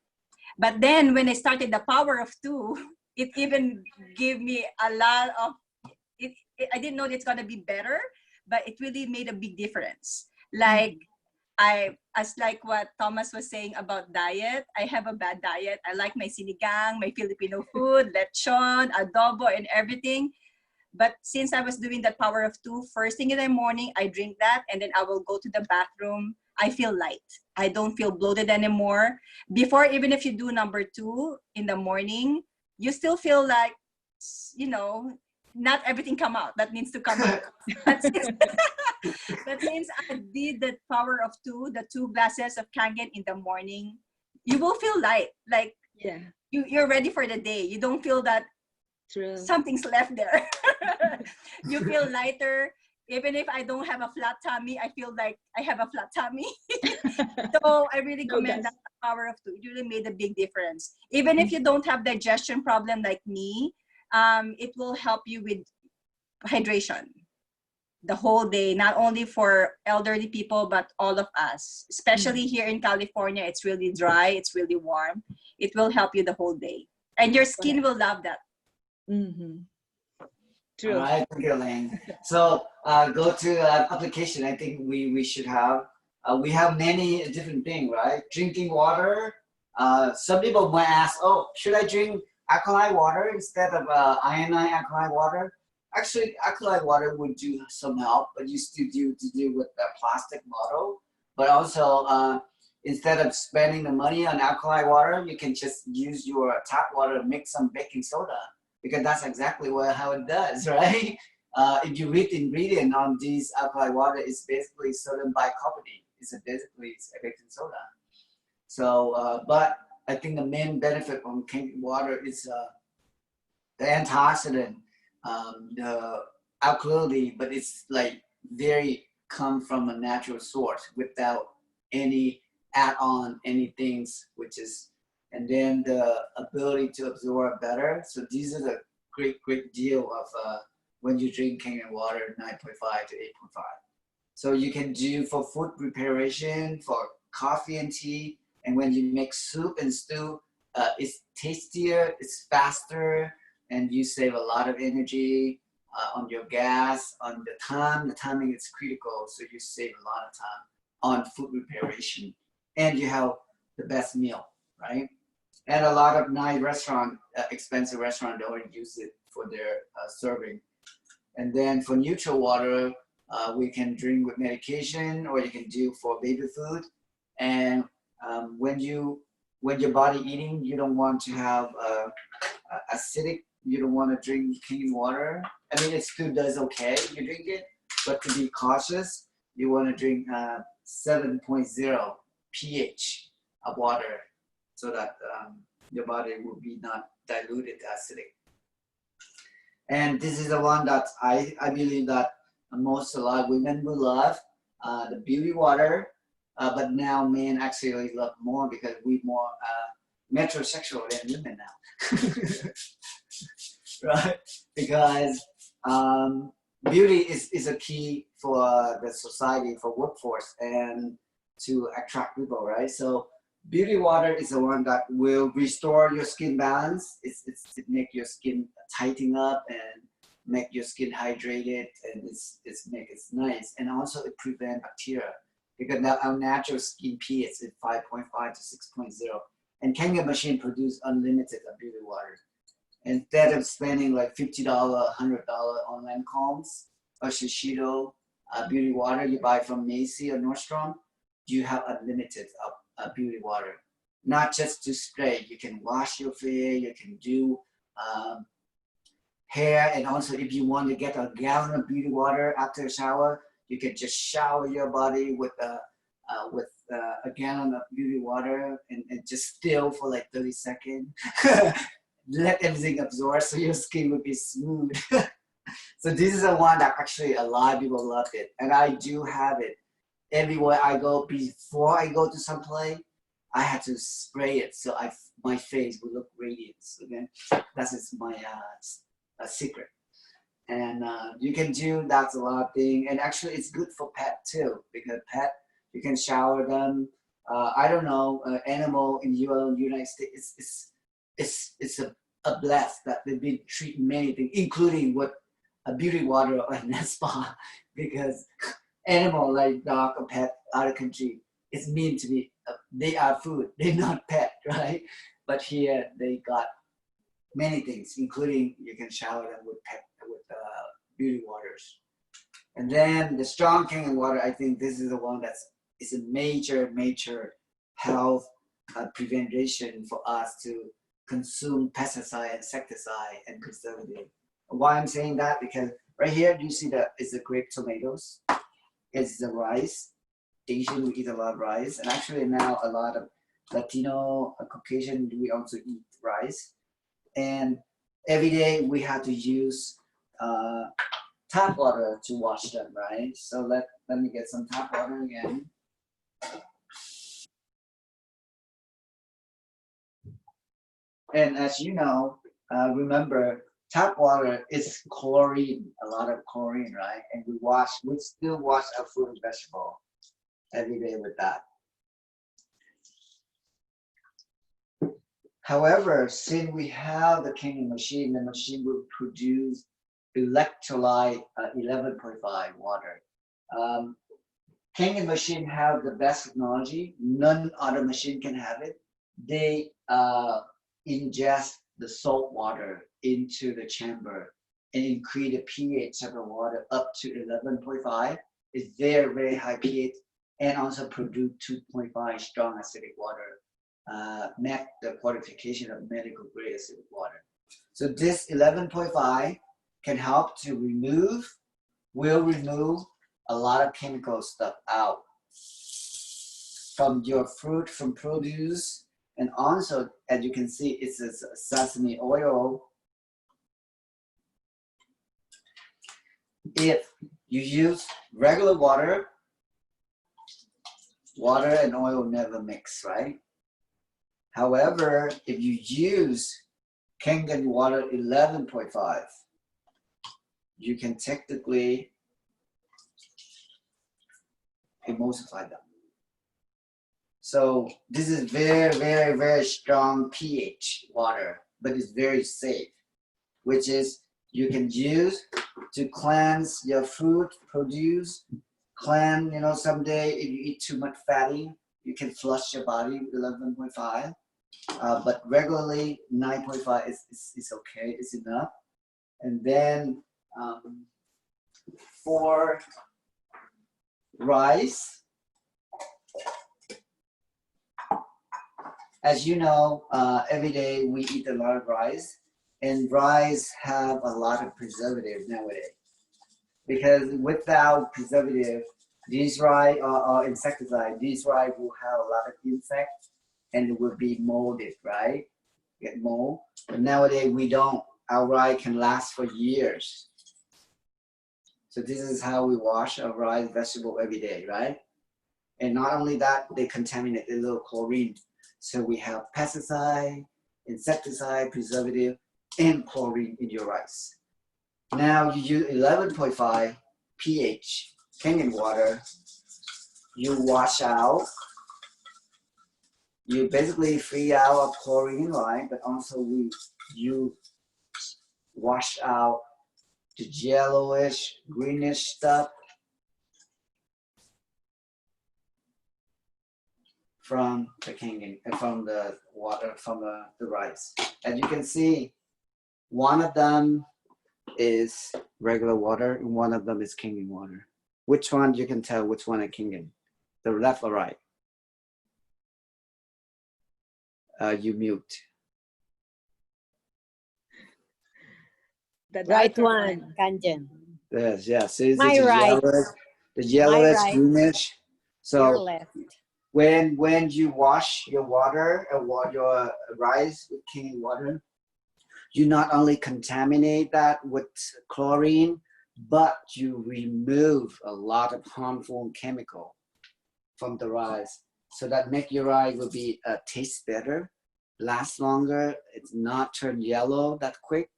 [SPEAKER 3] But then when I started the power of two, it even gave me a lot of, I didn't know it's gonna be better, but it really made a big difference. Like, as like what Thomas was saying about diet, I have a bad diet. I like my sinigang, my Filipino food, lechon, adobo, and everything. But since I was doing that power of two, first thing in the morning, I drink that, and then I will go to the bathroom. I feel light. I don't feel bloated anymore. Before, even if you do number two in the morning, you still feel like, not everything come out that needs to come out. But since I did the power of two, the 2 glasses of Kangen in the morning, you will feel light. Like, you're ready for the day. You don't feel that something's left there. You feel lighter. Even if I don't have a flat tummy, I feel like I have a flat tummy. So I really commend that power of two. It really made a big difference. Even if you don't have digestion problem like me, it will help you with hydration. the whole day, not only for elderly people, but all of us. Especially here in California, it's really dry, it's really warm. It will help you the whole day. And your skin will love that.
[SPEAKER 2] Mm-hmm. True.
[SPEAKER 1] All right, thank you, Elaine. So go to application. I think we should have. We have many different things, right? Drinking water. Some people might ask, oh, should I drink alkaline water instead of ionized alkaline water? Actually, alkaline water would do some help, but you still do to do with the plastic bottle. But also, instead of spending the money on alkaline water, you can just use your tap water, mix some baking soda, because that's exactly how it does, right? If you read the ingredient on these alkaline water, it's basically sodium bicarbonate. It's basically a baking soda. So, but I think the main benefit from Kangen water is the antioxidant, the alkalinity, but it's like very come from a natural source without any add-on anything, which is, and then the ability to absorb better. So these are the great deal of when you drink Kangen water 9.5 to 8.5. So you can do for food preparation, for coffee and tea, and when you make soup and stew, it's tastier, it's faster, and you save a lot of energy on your gas, on the time. The timing is critical, so you save a lot of time on food preparation, and you have the best meal, right? And a lot of nice restaurant, expensive restaurant, don't use it for their serving. And then for neutral water, we can drink with medication, or you can do for baby food. And when your body eating, you don't want to have acidic. You don't want to drink clean water. I mean, it still does okay. You drink it, but to be cautious, you want to drink 7.0 pH of water, so that your body will be not diluted acidic. And this is the one that I believe that a lot of women will love, the beauty water, but now men actually love more because we more metrosexual than women now. Right? Because beauty is a key for the society, for workforce, and to attract people, right? So beauty water is the one that will restore your skin balance. It make your skin tighten up and make your skin hydrated, and it's nice. And also it prevent bacteria, because now our natural skin pH is 5.5 to 6.0. And Kangen machine produce unlimited beauty water. Instead of spending like $50, $100 on Lancome's or Shiseido beauty water you buy from Macy or Nordstrom, you have unlimited beauty water. Not just to spray, you can wash your face, you can do hair, and also if you want to get a gallon of beauty water after a shower, you can just shower your body with a gallon of beauty water and just still for like 30 seconds. Let everything absorb so your skin will be smooth. So this is the one that actually a lot of people love it, and I do have it everywhere I go. Before I go to some place, I had to spray it so my face will look radiant. Okay, that's my secret. And you can do that's a lot of things, and actually it's good for pet too, because pet you can shower them. I don't know, animal in the United States, it's a bless that they've been treating many things, including what a beauty water or a spa, because animal like dog or pet out of country, it's meant to be, they are food, they're not pet, right? But here they got many things, including you can shower them with beauty waters. And then the strong Kangen water, I think this is the one is a major health prevention for us to consume pesticide, insecticide, and preservative. Why I'm saying that? Because right here you see that it's the grape tomatoes, it's the rice. Asian we eat a lot of rice, and actually now a lot of Latino, Caucasian, we also eat rice. And every day we have to use tap water to wash them, right? So let me get some tap water again. And as you know, remember tap water is chlorine, a lot of chlorine, right? And we still wash our fruit and vegetable every day with that. However, since we have the Kangen machine, the machine will produce electrolyte 11.5 water. Kangen machine have the best technology. None other machine can have it. They ingest the salt water into the chamber and increase the pH of the water up to 11.5. It's very, very high pH, and also produce 2.5 strong acidic water. Met the qualification of medical grade acidic water. So this 11.5 can help to will remove a lot of chemical stuff out from your fruit, from produce, and also, as you can see, it's a sesame oil. If you use regular water and oil never mix, right? However, if you use Kangen water 11.5, you can technically emulsify them. So this is very, very, very strong pH water, but it's very safe, which is you can use to cleanse your fruit, produce, cleanse, you know, someday if you eat too much fatty, you can flush your body with 11.5. But regularly 9.5 is okay, it's enough. And then for rice, as you know, every day we eat a lot of rice, and rice have a lot of preservative nowadays. Because without preservative, these rice or insecticide, these rice will have a lot of insects and it will be molded, right? Get mold. But nowadays we don't. Our rice can last for years. So this is how we wash our rice vegetable every day, right? And not only that, they contaminate a little chlorine. So we have pesticide, insecticide, preservative, and chlorine in your rice. Now you use 11.5 pH Kangen water. You wash out. You basically free out of chlorine, right? But also you wash out the yellowish, greenish stuff from the Kangen, from the water, from the rice. As you can see, one of them is regular water and one of them is Kangen water. Which one you can tell which one is Kangen? The left or right? You mute.
[SPEAKER 2] The
[SPEAKER 4] Right
[SPEAKER 2] darker
[SPEAKER 4] one, Kangen.
[SPEAKER 1] Yes, yes. It's
[SPEAKER 4] My right.
[SPEAKER 1] the yellowish,
[SPEAKER 4] right.
[SPEAKER 1] greenish.
[SPEAKER 4] Your
[SPEAKER 1] So
[SPEAKER 4] left.
[SPEAKER 1] when you wash your water or your rice with Kangen water, you not only contaminate that with chlorine, but you remove a lot of harmful chemical from the rice. So that make your rice will be taste better, last longer. It's not turn yellow that quick.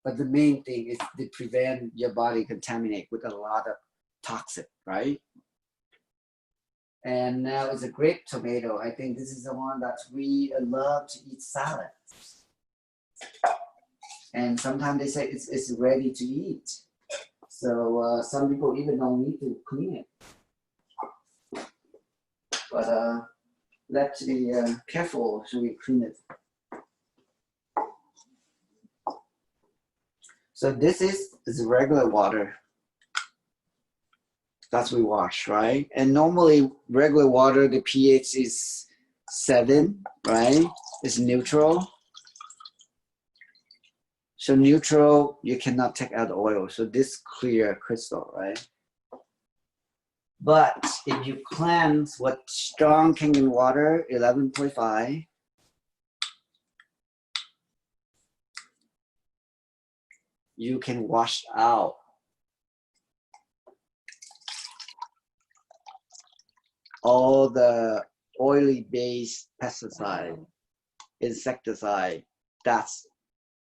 [SPEAKER 1] But the main thing is to prevent your body contaminate with a lot of toxic, right? And now it's a grape tomato. I think this is the one that we love to eat salad. And sometimes they say it's ready to eat. So some people even don't need to clean it. But let's be careful so we clean it. So this is regular water. That's we wash, right? And normally regular water, the pH is 7, right? It's neutral. So neutral, you cannot take out the oil. So this clear crystal, right? But if you cleanse with strong Kangen water, 11.5, you can wash out all the oily based pesticide, insecticide, that's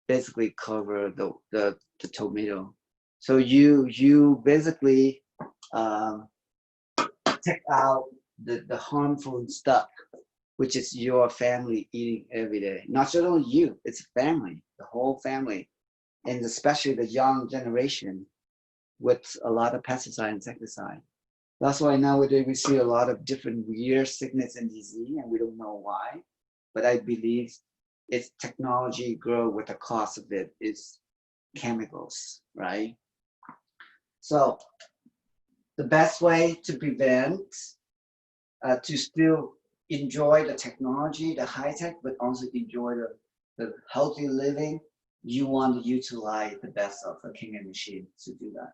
[SPEAKER 1] basically cover the tomato. So you basically take out the harmful stuff, which is your family eating every day. Not only you, it's a family, the whole family, and especially the young generation with a lot of pesticide, insecticide. That's why nowadays we see a lot of different weird sickness and disease, and we don't know why. But I believe it's technology grow with the cost of it is chemicals, right? So the best way to prevent, to still enjoy the technology, the high tech, but also enjoy the healthy living, you want to utilize the best of the Kangen machine to do that.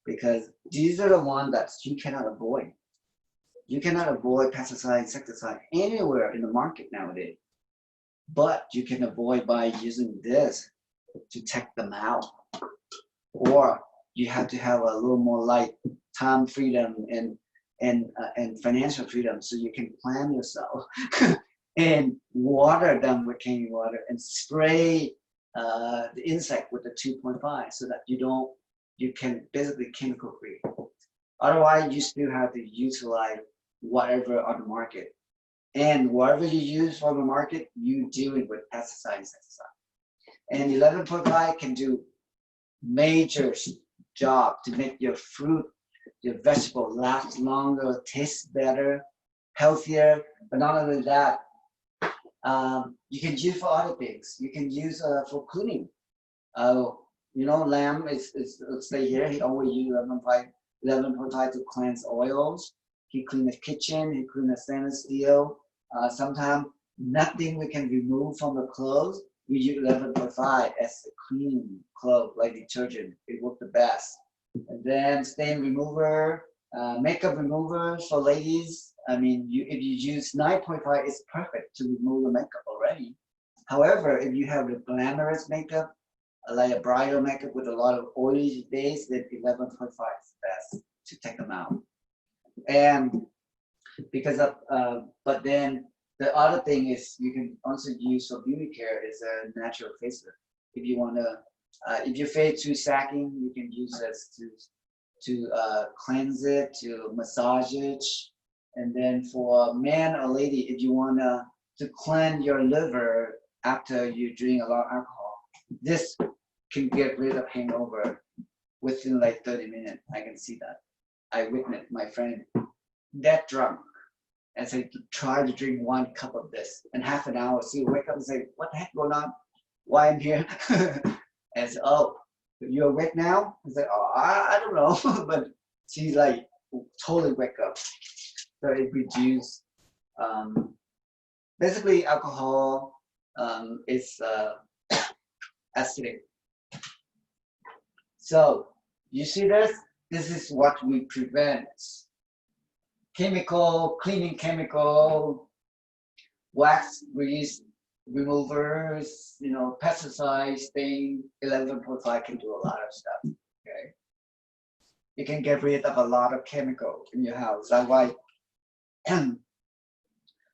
[SPEAKER 1] Because these are the ones that you cannot avoid. You cannot avoid pesticide, insecticide anywhere in the market nowadays. But you can avoid by using this to take them out. Or you have to have a little more like time freedom and financial freedom, so you can plan yourself and water them with clean water and spray the insect with the 2.5 so that you can basically chemical free. Otherwise, you still have to utilize whatever on the market. And whatever you use from the market, you deal it with pesticide, insecticide. And 11.5 can do major job to make your fruit, your vegetable last longer, taste better, healthier. But not only that, you can use for other things. You can use for cleaning. You know, lamb is stay here. He always use 11.5 to cleanse oils. He clean the kitchen. He clean the stainless steel. Sometimes nothing we can remove from the clothes. We use 11.5 as a cleaning clothes like detergent. It works the best. And then stain remover, makeup remover for ladies. I mean, if you use 9.5, it's perfect to remove the makeup already. However, if you have the glamorous makeup, like a bridal makeup with a lot of oily days, then 11.5 is best to take them out. And because of, but then the other thing is you can also use for beauty care is a natural facelift. If you want to, if your face too sagging, you can use this to cleanse it, to massage it. And then for man or lady, if you want to cleanse your liver after you drink a lot of alcohol, this can get rid of hangover within like 30 minutes. I can see that. I witnessed my friend that drunk and say, try to drink 1 cup of this and half an hour, so you wake up and say, what the heck going on? Why I'm here? And say, oh, you're awake now? I said, oh, I don't know. But she's like, totally wake up. So it reduces, basically alcohol is acidic. So you see this? This is what we prevent. Chemical, cleaning chemical, wax grease removers, you know, pesticides, stain, 11.5 can do a lot of stuff, okay? You can get rid of a lot of chemical in your house. That's why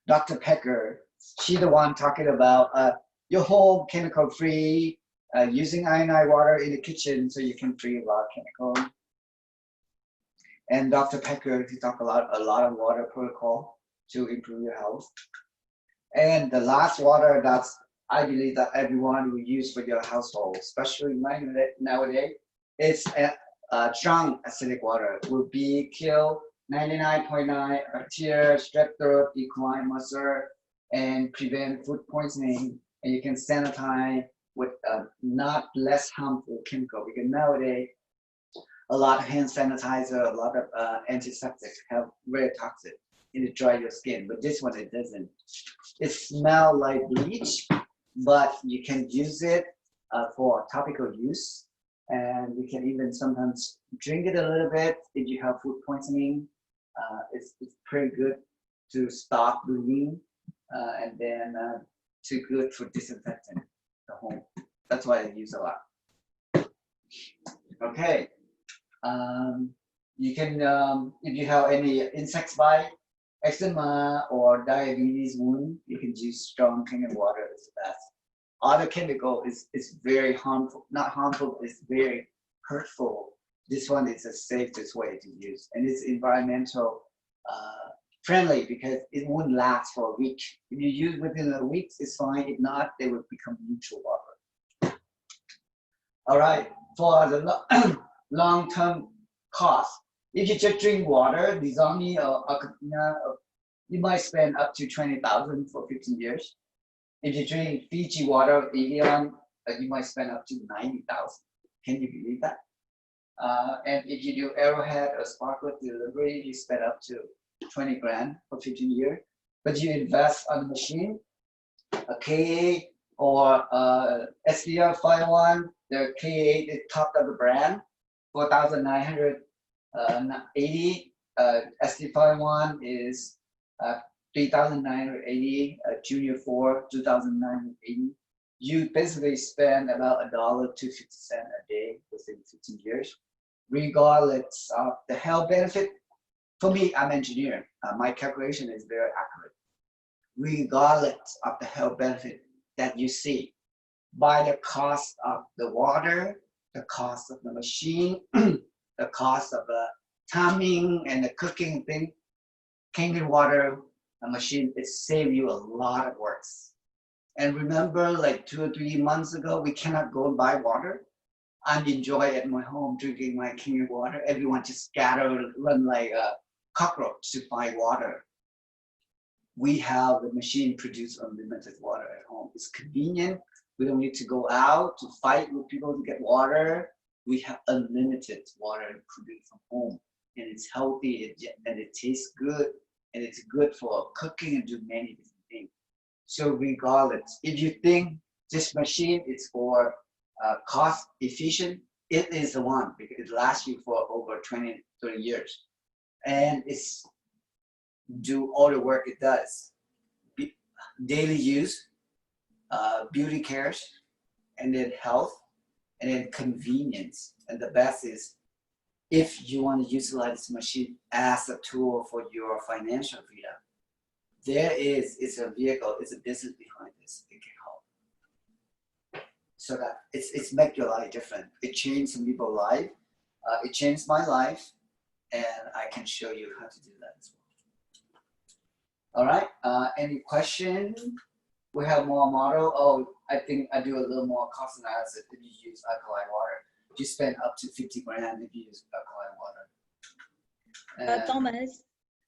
[SPEAKER 1] Dr. Pecker, she's the one talking about your home chemical free, using ionized water in the kitchen so you can free a lot of chemical. And Dr. Pecker, he talked a lot of water protocol to improve your health. And the last water that's I believe that everyone will use for your household, especially nowadays, is strong acidic water. Will be kill 99.9 bacteria, strep throat, E. coli, mustard, and prevent food poisoning. And you can sanitize with not less harmful chemical, because nowadays a lot of hand sanitizer, a lot of antiseptic have very toxic and it dry your skin, but this one it doesn't. It smells like bleach, but you can use it for topical use, and you can even sometimes drink it a little bit if you have food poisoning. It's pretty good to stop bleeding, and then too good for disinfecting the home. That's why I use a lot. Okay. You can, if you have any insect bite, eczema, or diabetes wound, you can use strong Kangen water. It's the best. Other chemical is very harmful, not harmful, it's very hurtful. This one is the safest way to use, and it's environmental friendly because it wouldn't last for a week. If you use within a week, it's fine. If not, they will become neutral water. All right, for the long-term cost, if you just drink water, Dissolve or Aquafina, you might spend up to 20,000 for 15 years. If you drink Fiji water, Evian, you might spend up to 90,000. Can you believe that? And if you do Arrowhead or Sparkle delivery, you spend up to 20 grand for 15 years. But you invest on the machine, a KA or SDR 51, the KA is top of the brand, 4,980. SD51 is 3,980. Junior 4, 2,980. You basically spend about $1 to 50 cents a day within 15 years, regardless of the health benefit. For me, I'm an engineer. My calculation is very accurate. Regardless of the health benefit that you see, by the cost of the water, the cost of the machine, the cost of the timing and the cooking thing, Kangen water machine, it saves you a lot of work. And remember, like 2 or 3 months ago, we cannot go and buy water. I'm enjoying at my home drinking my Kangen water. Everyone just scatter, run like a cockroach to find water. We have the machine produce unlimited water at home. It's convenient. We don't need to go out to fight with people to get water. We have unlimited water produced from home, and it's healthy and it tastes good, and it's good for cooking and do many different things. So regardless, if you think this machine is for cost efficient, it is the one because it lasts you for over 20, 30 years. And it's do all the work it does. Daily use, beauty cares, and then health, and then convenience. And the best is if you want to utilize this machine as a tool for your financial freedom, it's a vehicle, it's a business behind this. It can help. So that it's make your life different. It changed some people's life. It changed my life, and I can show you how to do that as well. All right, any question? We have more model. Oh, I think I do a little more cost analysis if you use alkaline water. You spend up to 50 grand if you use alkaline water.
[SPEAKER 2] Thomas,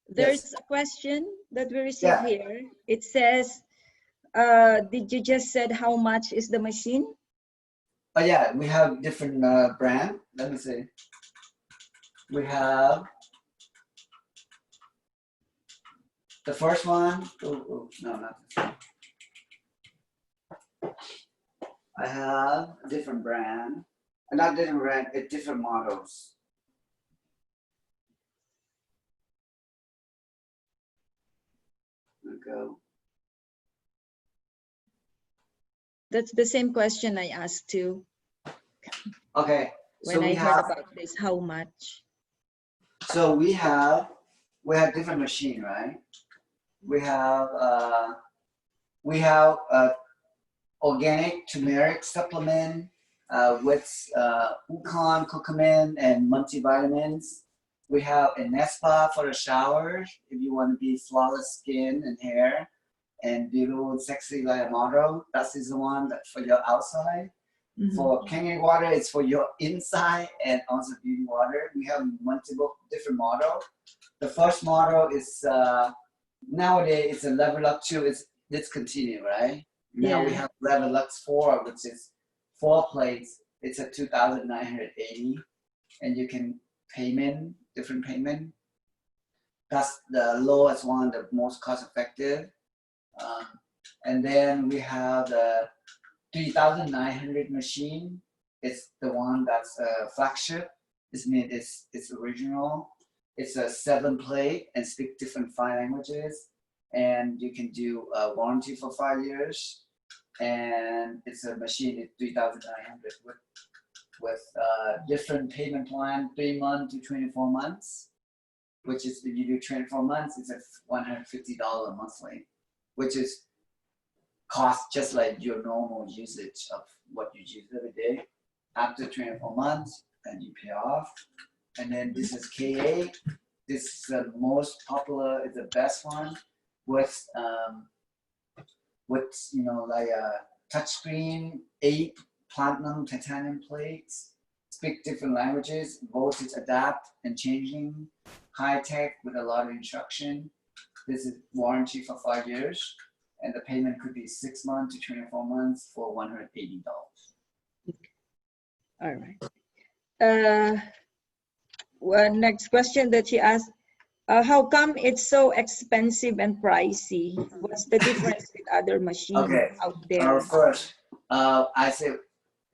[SPEAKER 2] there's
[SPEAKER 1] yes.
[SPEAKER 2] a question that we received here. It says, did you just said how much is the machine?
[SPEAKER 1] Oh yeah, we have different brand. Let me see. We have the first one. No, not this one. I have a different brand. Not different brand, it's different models. Go.
[SPEAKER 2] That's the same question I asked too.
[SPEAKER 1] Okay.
[SPEAKER 2] When I heard about this, how much?
[SPEAKER 1] So we have different machine, right? We have organic turmeric supplement with Wukon, curcumin, and multivitamins. We have a Nespa for the shower if you want to be flawless skin and hair and beautiful and sexy like a model. That is the one that's for your outside. Mm-hmm. For Kangen water, it's for your inside and also beauty water. We have multiple different models. The first model is nowadays it's a level up 2. It's discontinued, right? Now we have level Lux 4, which is 4 plates. It's a 2,980, and you can different payment. That's the lowest one, the most cost effective. And then we have the 3,900 machine. It's the one that's a flagship. It's original. It's a 7 plate and speak different 5 languages. And you can do a warranty for 5 years. And it's a machine at 3,900 with different payment plan, 3 months to 24 months, which is if you do 24 months, it's a $150 monthly, which is cost just like your normal usage of what you use every day. After 24 months, and you pay off. And then this is KA. This is the most popular, is the best one. With you know, like a touchscreen, 8 platinum titanium plates, speak different languages, voltage adapt and changing, high tech with a lot of instruction. This is warranty for 5 years, and the payment could be 6 months to 24 months for $180.
[SPEAKER 2] All right. One next question that she asked, how come it's so expensive and pricey? What's the difference with other machines out there?
[SPEAKER 1] First, I say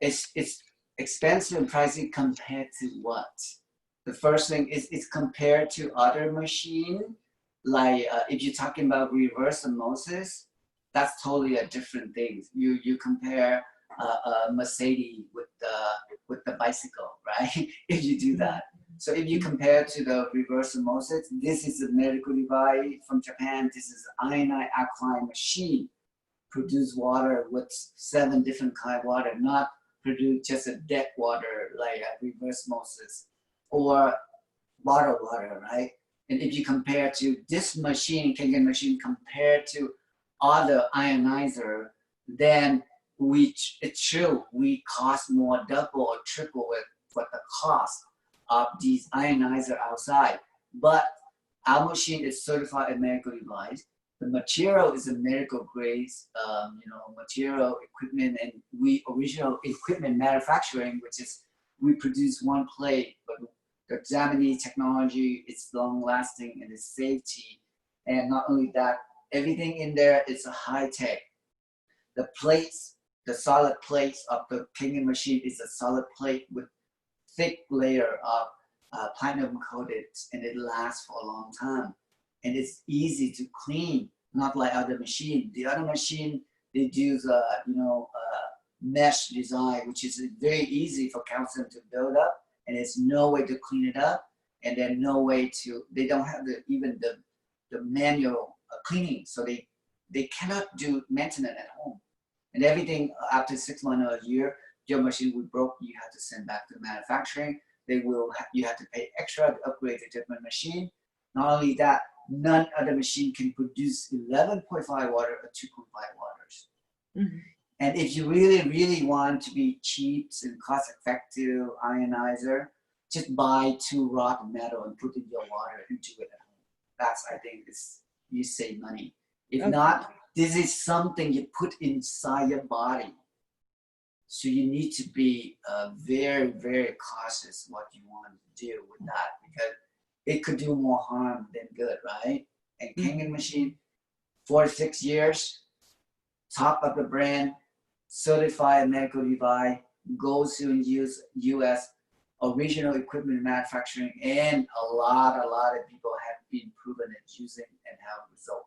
[SPEAKER 1] it's expensive and pricey compared to what? The first thing is it's compared to other machine. Like if you're talking about reverse osmosis, that's totally a different thing. You compare Mercedes with the bicycle, right? If you do that. So if you compare to the reverse osmosis, this is a medical device from Japan. This is ionized alkaline machine. Produce water with 7 different kind of water, not produce just a dead water like a reverse osmosis or bottled water, right? And if you compare to this machine, Kangen machine, compared to other ionizer, then it's true we cost more, double or triple with what the cost of these ionizer outside. But our machine is certified a medical device. The material is a medical grade, you know, material equipment, and we original equipment manufacturing, which is we produce one plate, but the Japanese technology is long lasting and it's safety. And not only that, everything in there is a high tech. The plates, the solid plates of the Kangen machine is a solid plate with thick layer of platinum coated, and it lasts for a long time. And it's easy to clean, not like other machine. The other machine, they use you know, mesh design, which is very easy for calcium to build up, and there's no way to clean it up, and then no way to, they don't have even the manual cleaning, so they cannot do maintenance at home. And everything after 6 months or a year, your machine will broke, you have to send back to manufacturing. You have to pay extra to upgrade a different machine. Not only that, none other machine can produce 11.5 water or 2.5 waters. Mm-hmm. And if you really, really want to be cheap and cost-effective ionizer, just buy 2 rod metal and put in your water and do it at home. That's, I think, you save money. If not, this is something you put inside your body. So you need to be very, very cautious what you want to do with that, because it could do more harm than good, right? And Kangen machine, 46 years, top of the brand, certified medical device, goes to US original equipment manufacturing, and a lot of people have been proven it using and have result.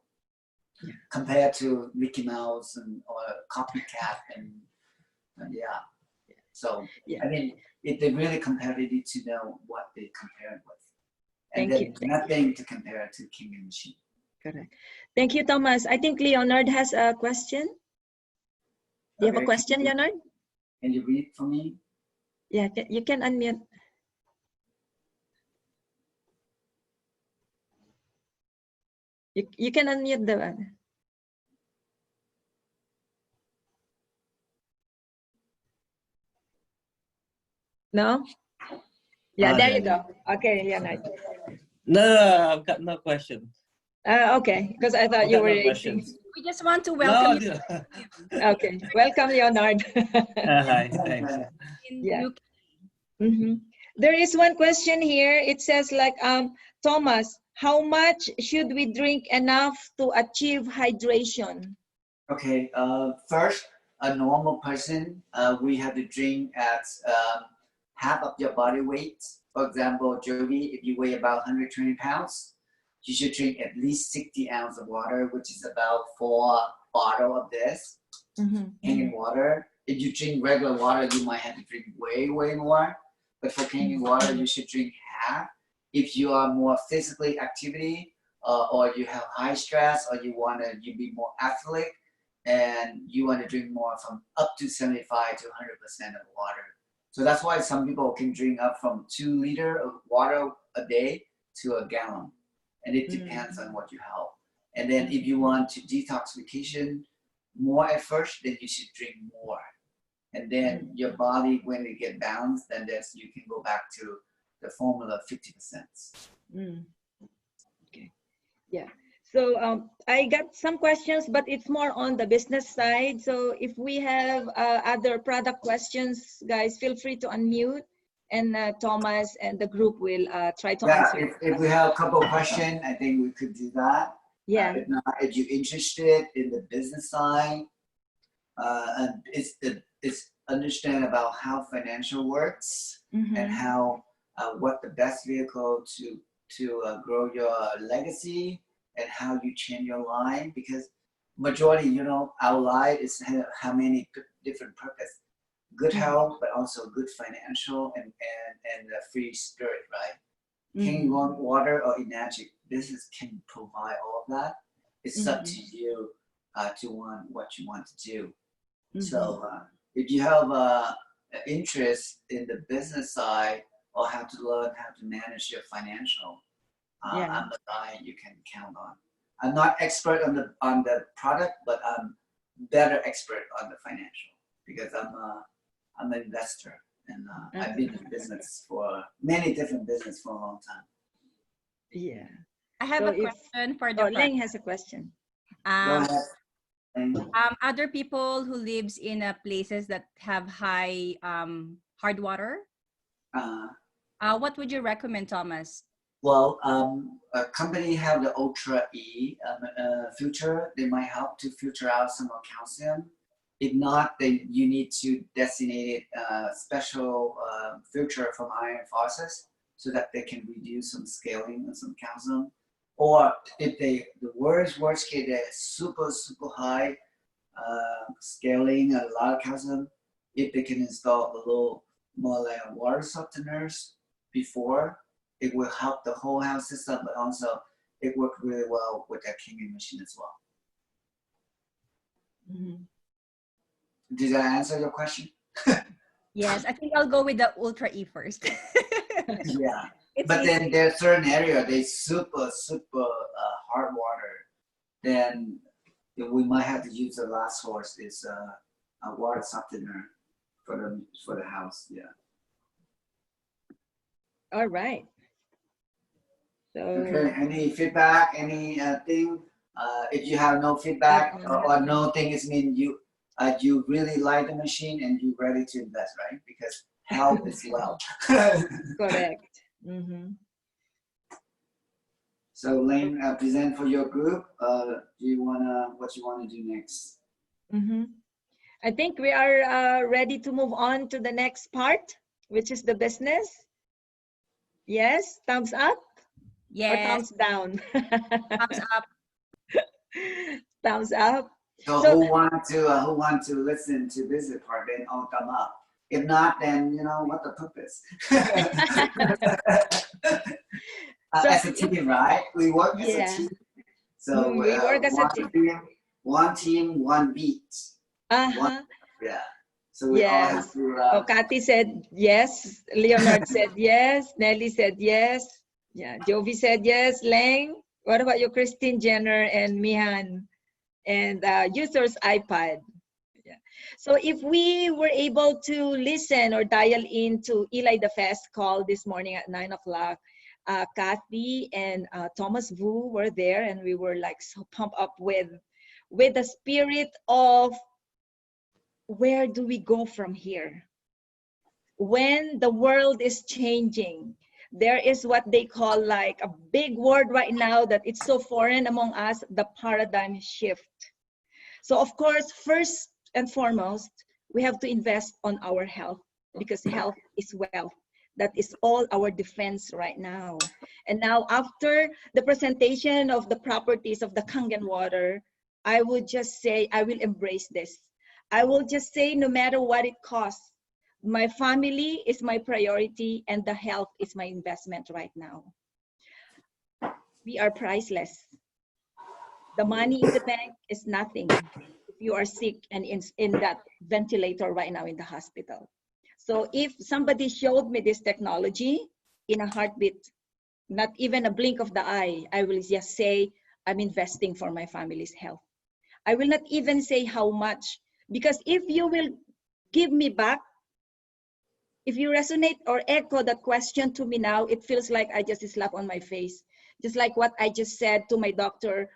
[SPEAKER 1] Yeah. Compared to Mickey Mouse and or copycat and yeah. So yeah. I mean, they're really competitive to know what they compare it with. And then nothing to compare it to Kangen machine.
[SPEAKER 2] Correct. Thank you, Thomas. I think Leonard has a question. Do you have a question, Leonard?
[SPEAKER 1] Can you read for me?
[SPEAKER 2] Yeah, you can unmute. You can unmute the one. No? Yeah, there you go. Okay, Leonard.
[SPEAKER 4] No, I've got no question.
[SPEAKER 2] Okay, because I thought you were raising.
[SPEAKER 3] We just want to welcome you.
[SPEAKER 2] Okay, welcome, Leonard.
[SPEAKER 4] Hi, thanks.
[SPEAKER 2] Yeah. There is one question here. It says like, Thomas, how much should we drink enough to achieve hydration?
[SPEAKER 1] Okay, first, a normal person, we have to drink at half of your body weight. For example, Jovi, if you weigh about 120 pounds, you should drink at least 60 ounces of water, which is about 4 bottles of this Kangen water. If you drink regular water, you might have to drink way, way more. But for Kangen water, you should drink half. If you are more physically activity, or you have high stress, or you be more athletic, and you want to drink more from up to 75 to 100% of water. So that's why some people can drink up from 2 liters of water a day to a gallon. And it depends on what you have. And then if you want to detoxification more at first, then you should drink more. And then your body, when it get balanced, then you can go back to the formula 50%.
[SPEAKER 2] Okay. Yeah. So I got some questions, but it's more on the business side. So if we have other product questions, guys, feel free to unmute, and Thomas and the group will try to answer.
[SPEAKER 1] If we have a couple of questions, I think we could do that.
[SPEAKER 2] Yeah.
[SPEAKER 1] If not, if you're interested in the business side, and it's understand about how financial works and how what the best vehicle to grow your legacy and how you change your life, because majority, you know, our life is how many different purpose, good health, but also good financial and a free spirit, right? Clean water or energy, business can provide all of that. It's up to you to want what you want to do. So if you have interest in the business side or how to learn how to manage your financial, I'm the guy you can count on. I'm not expert on the product, but I'm better expert on the financial because I'm an investor, and I've been in business for many different business for a long time.
[SPEAKER 2] Yeah.
[SPEAKER 3] I have a question for the
[SPEAKER 2] Leng has a question.
[SPEAKER 1] Go ahead.
[SPEAKER 3] Other people who lives in places that have high hard water, what would you recommend, Thomas?
[SPEAKER 1] Well, a company have the Ultra E filter. They might help to filter out some of calcium. If not, then you need to designate special filter from iron phosphorus so that they can reduce some scaling and some calcium. Or if the worst case, they're super high scaling and a lot of calcium, if they can install a little more like water softeners before, it will help the whole house system, but also it worked really well with that Kangen machine as well. Did I answer your question?
[SPEAKER 3] Yes, I think I'll go with the Ultra E first.
[SPEAKER 1] Yeah, but then there's certain area they super hard water. Then we might have to use the last source is a water softener for the house. Yeah.
[SPEAKER 2] All right. So
[SPEAKER 1] okay. Any feedback? Any thing? If you have no feedback or no thing, it means you really like the machine and you're ready to invest, right? Because health is wealth.
[SPEAKER 2] correct.
[SPEAKER 1] So Lane, present for your group. What you wanna do next?
[SPEAKER 2] I think we are ready to move on to the next part, which is the business. Yes, thumbs up.
[SPEAKER 3] Yes.
[SPEAKER 2] Or thumbs down.
[SPEAKER 3] Thumbs up.
[SPEAKER 2] Thumbs up.
[SPEAKER 1] So who want to listen to this part? Then all thumb up. If not, then you know what the purpose. As a team, right? We work as a team. So
[SPEAKER 2] we work as a team.
[SPEAKER 1] One team, one beat. Yeah. So we all have to.
[SPEAKER 2] Kathy said yes. Leonard said yes. Nelly said yes. Yeah. Jovi said yes. Leng. What about you, Christine Jenner and Mihan? And users iPad. Yeah. So if we were able to listen or dial into Eli the Fest call this morning at 9 o'clock, Kathy and Thomas Vu were there, and we were like so pumped up with the spirit of where do we go from here? When the world is changing, there is what they call like a big word right now that it's so foreign among us, the paradigm shift. So of course, first and foremost, we have to invest on our health because health is wealth. That is all our defense right now. And now after the presentation of the properties of the Kangen water, I would just say, I will embrace this. I will just say, no matter what it costs, my family is my priority and the health is my investment right now. We are priceless. The money in the bank is nothing. It's you are sick and in that ventilator right now in the hospital. So if somebody showed me this technology in a heartbeat, not even a blink of the eye, I will just say, I'm investing for my family's health. I will not even say how much, because if you will give me back, if you resonate or echo that question to me now, it feels like I just slap on my face. Just like what I just said to my doctor